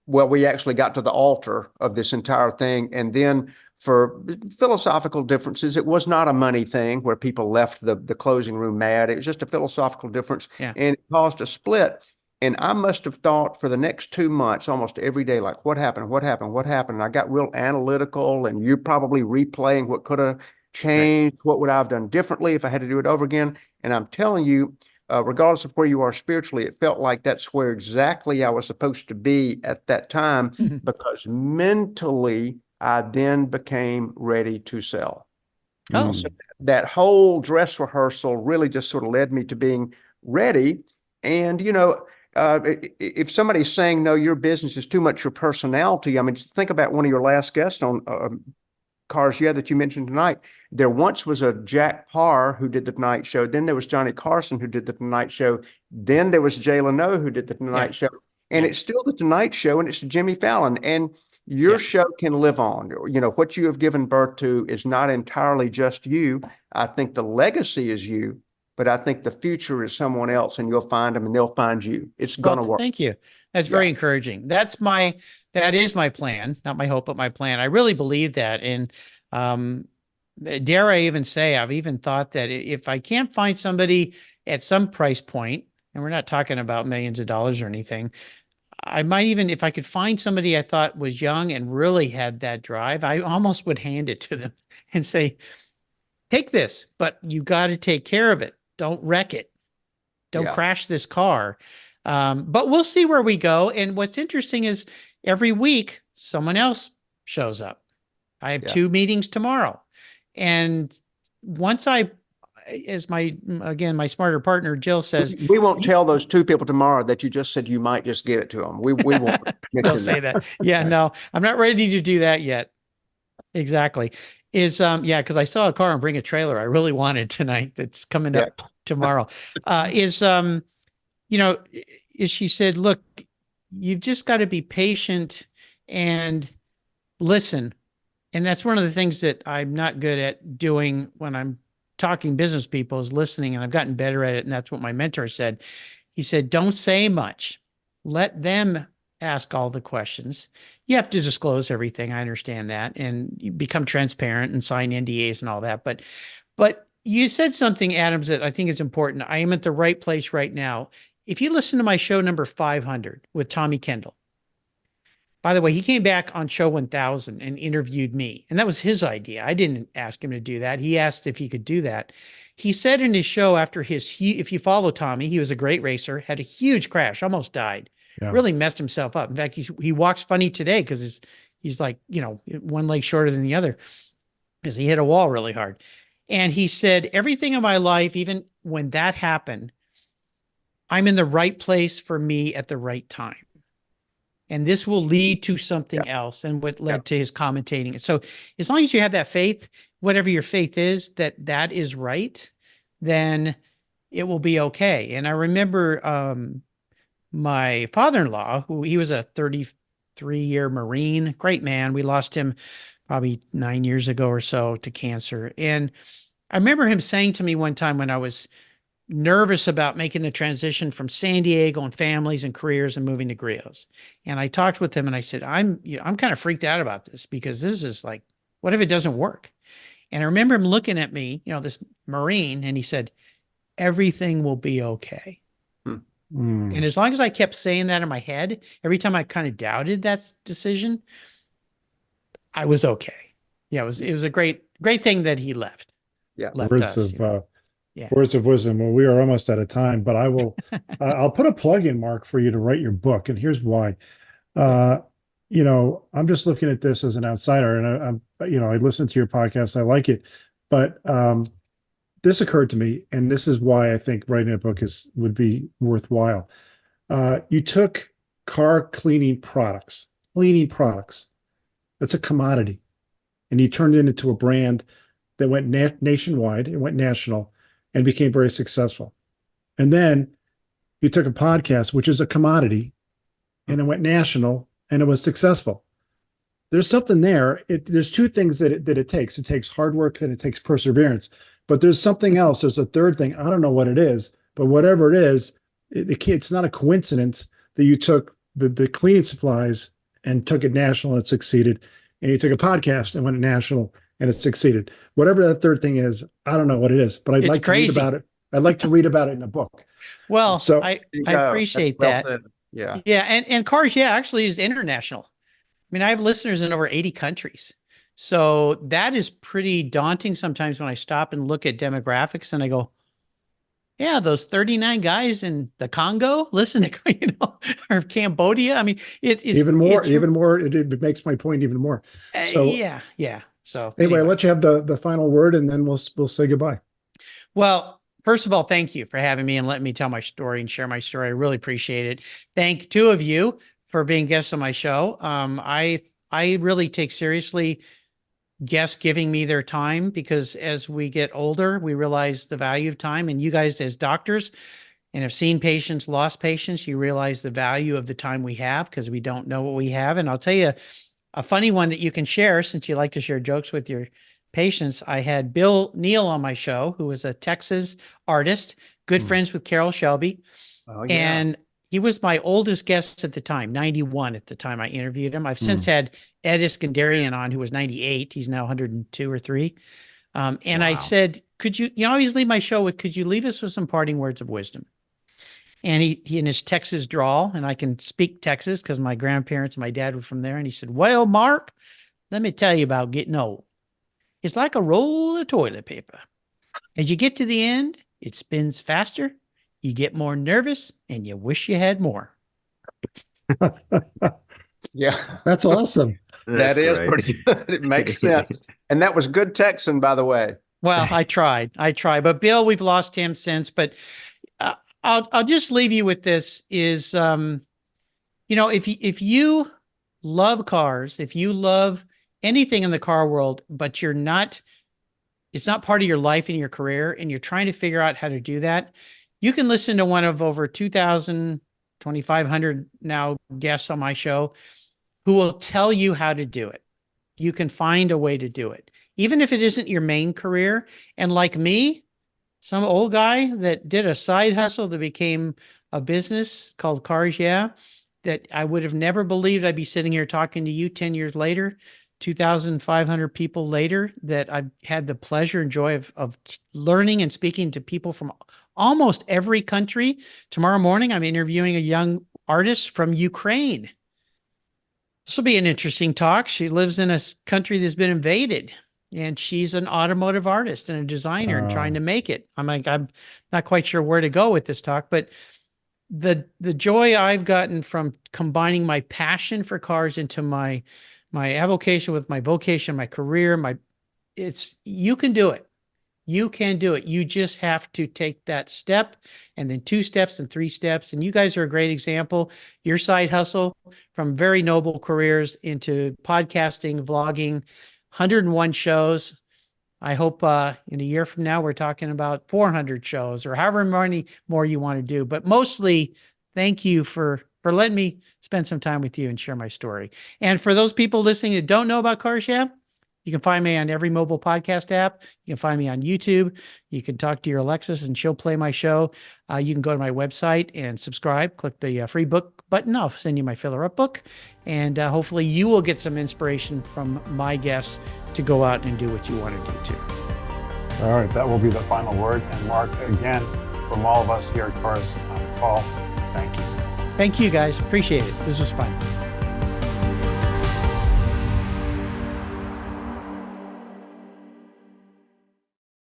S4: well, we actually got to the altar of this entire thing, and then for philosophical differences, it was not a money thing where people left the closing room mad. It was just a philosophical difference, and it caused a split. And I must have thought for the next 2 months, almost every day, like, what happened? What happened? What happened? And I got real analytical, and you're probably replaying what could have changed. Right. What would I have done differently if I had to do it over again? And I'm telling you, regardless of where you are spiritually, it felt like that's where exactly I was supposed to be at that time, because mentally, I then became ready to sell.
S2: Oh,
S4: so that whole dress rehearsal really just sort of led me to being ready. And, if somebody's saying, no, your business is too much your personality, I mean, think about one of your last guests on Cars that you mentioned tonight. There once was a Jack Parr who did the Tonight Show. Then there was Johnny Carson who did the Tonight Show. Then there was Jay Leno who did the Tonight Show. And it's still the Tonight Show, and it's Jimmy Fallon. And your show can live on. What you have given birth to is not entirely just you. I think the legacy is you, but I think the future is someone else, and you'll find them and they'll find you. It's going to work.
S2: Thank you. That's very encouraging. That is my plan, not my hope, but my plan. I really believe that. And dare I even say, I've even thought that if I can't find somebody at some price point, and we're not talking about millions of dollars or anything, I might even, if I could find somebody I thought was young and really had that drive, I almost would hand it to them and say, take this, but you got to take care of it. Don't wreck it. Don't
S4: Yeah.
S2: crash this car. But we'll see where we go. And what's interesting is every week someone else shows up. I have
S4: Yeah.
S2: 2 meetings tomorrow. And once as my smarter partner, Jill says,
S4: We won't tell those 2 people tomorrow that you just said you might just give it to them. We won't
S2: they'll
S4: mention
S2: say that. Yeah, no, I'm not ready to do that yet. Exactly. Because I saw a car and bring a trailer I really wanted tonight that's coming
S4: Yeah.
S2: up tomorrow. Is she said, look, you've just got to be patient and listen. And that's one of the things that I'm not good at doing when I'm talking business people is listening, and I've gotten better at it. And that's what my mentor said. He said, don't say much. Let them ask all the questions. You have to disclose everything. I understand that. And you become transparent and sign NDAs and all that. But you said something, Adams, that I think is important. I am at the right place right now. If you listen to my show number 500 with Tommy Kendall, by the way, he came back on show 1000 and interviewed me. And that was his idea. I didn't ask him to do that. He asked if he could do that. He said in his show after if you follow Tommy, he was a great racer, had a huge crash, almost died, really messed himself up. In fact, he walks funny today because he's like, one leg shorter than the other because he hit a wall really hard. And he said, everything in my life, even when that happened, I'm in the right place for me at the right time. And this will lead to something else, and what led to his commentating. So as long as you have that faith, whatever your faith is, that is right, then it will be okay. And I remember my father-in-law, he was a 33-year Marine, great man. We lost him probably 9 years ago or so to cancer. And I remember him saying to me one time when I was nervous about making the transition from San Diego and families and careers and moving to Grios. And I talked with him and I said, I'm kind of freaked out about this because this is like, what if it doesn't work? And I remember him looking at me, this Marine, and he said, everything will be okay. And as long as I kept saying that in my head, every time I kind of doubted that decision, I was okay. Yeah, it was a great thing that he left.
S4: Yeah.
S2: Left
S1: Words
S2: us.
S1: of words of wisdom. Well, we are almost out of time, but I will I'll put a plug in, Mark, for you to write your book, and here's why. I'm just looking at this as an outsider, and I listen to your podcast, I like it, but this occurred to me, and this is why I think writing a book would be worthwhile. You took car cleaning products. That's a commodity, and you turned it into a brand that went nationwide, it went national, and became very successful. And then you took a podcast, which is a commodity, and it went national, and it was successful. There's something there. There's 2 things that it takes. It takes hard work and it takes perseverance. But there's something else. There's a third thing. I don't know what it is, but whatever it is, it's not a coincidence that you took the cleaning supplies and took it national and it succeeded. And you took a podcast and went national and it succeeded. Whatever that third thing is, I don't know what it is, but I'd like to read about it. I'd like to read about it in the book.
S2: Well,
S1: so
S2: I appreciate that.
S4: Yeah.
S2: Yeah. And Cars, actually is international. I mean, I have listeners in over 80 countries. So that is pretty daunting sometimes when I stop and look at demographics and I go, yeah, those 39 guys in the Congo, listen to, or Cambodia. I mean, it's
S1: even more, it makes my point even more. So
S2: yeah. So
S1: anyway, I'll let you have the final word, and then we'll say goodbye.
S2: Well, first of all, thank you for having me and letting me tell my story and share my story. I really appreciate it. Thank 2 of you for being guests on my show. I really take seriously guests giving me their time, because as we get older, we realize the value of time. And you guys as doctors and have seen patients, lost patients, you realize the value of the time we have because we don't know what we have. And I'll tell you a funny one that you can share, since you like to share jokes with your patients. I had Bill Neal on my show, who was a Texas artist, good friends with Carol Shelby.
S4: Oh, yeah.
S2: And he was my oldest guest at the time, 91 at the time I interviewed him. I've since had Ed Iskandarian on, who was 98. He's now 102 or 3. And I said, could you always leave my show with, could you leave us with some parting words of wisdom? And he in his Texas drawl, and I can speak Texas because my grandparents and my dad were from there. And he said, well, Mark, let me tell you about getting old. It's like a roll of toilet paper. As you get to the end, it spins faster you get more nervous and you wish you had more.
S4: Yeah,
S1: That's awesome.
S4: that is
S3: great.
S4: pretty good. It makes sense. And that was good Texan, by the way.
S2: Well, I tried, but Bill, we've lost him since, but I'll just leave you with this is, if you love cars, if you love anything in the car world, but it's not part of your life and your career, and you're trying to figure out how to do that, you can listen to one of over 2,000, 2,500 now guests on my show who will tell you how to do it. You can find a way to do it, even if it isn't your main career. And like me, some old guy that did a side hustle that became a business called Cars Yeah, that I would have never believed I'd be sitting here talking to you 10 years later, 2,500 people later, that I've had the pleasure and joy of learning and speaking to people from almost every country. Tomorrow morning, I'm interviewing a young artist from Ukraine. This will be an interesting talk. She lives in a country that's been invaded, and she's an automotive artist and a designer and trying to make it. I'm not quite sure where to go with this talk, but the joy I've gotten from combining my passion for cars into my avocation with my vocation, my career, you can do it. You can do it. You just have to take that step, and then 2 steps and 3 steps. And you guys are a great example. Your side hustle from very noble careers into podcasting, vlogging, 101 shows. I hope in a year from now, we're talking about 400 shows or however many more you want to do. But mostly, thank you for letting me spend some time with you and share my story. And for those people listening that don't know about Cars Yeah, you can find me on every mobile podcast app. You can find me on YouTube. You can talk to your Alexis and she'll play my show. You can go to my website and subscribe. Click the free book button. I'll send you my filler up book. And hopefully you will get some inspiration from my guests to go out and do what you want to do too.
S1: All right, that will be the final word. And Mark, again, from all of us here at Cars on Call, thank you.
S2: Thank you guys. Appreciate it. This was fun.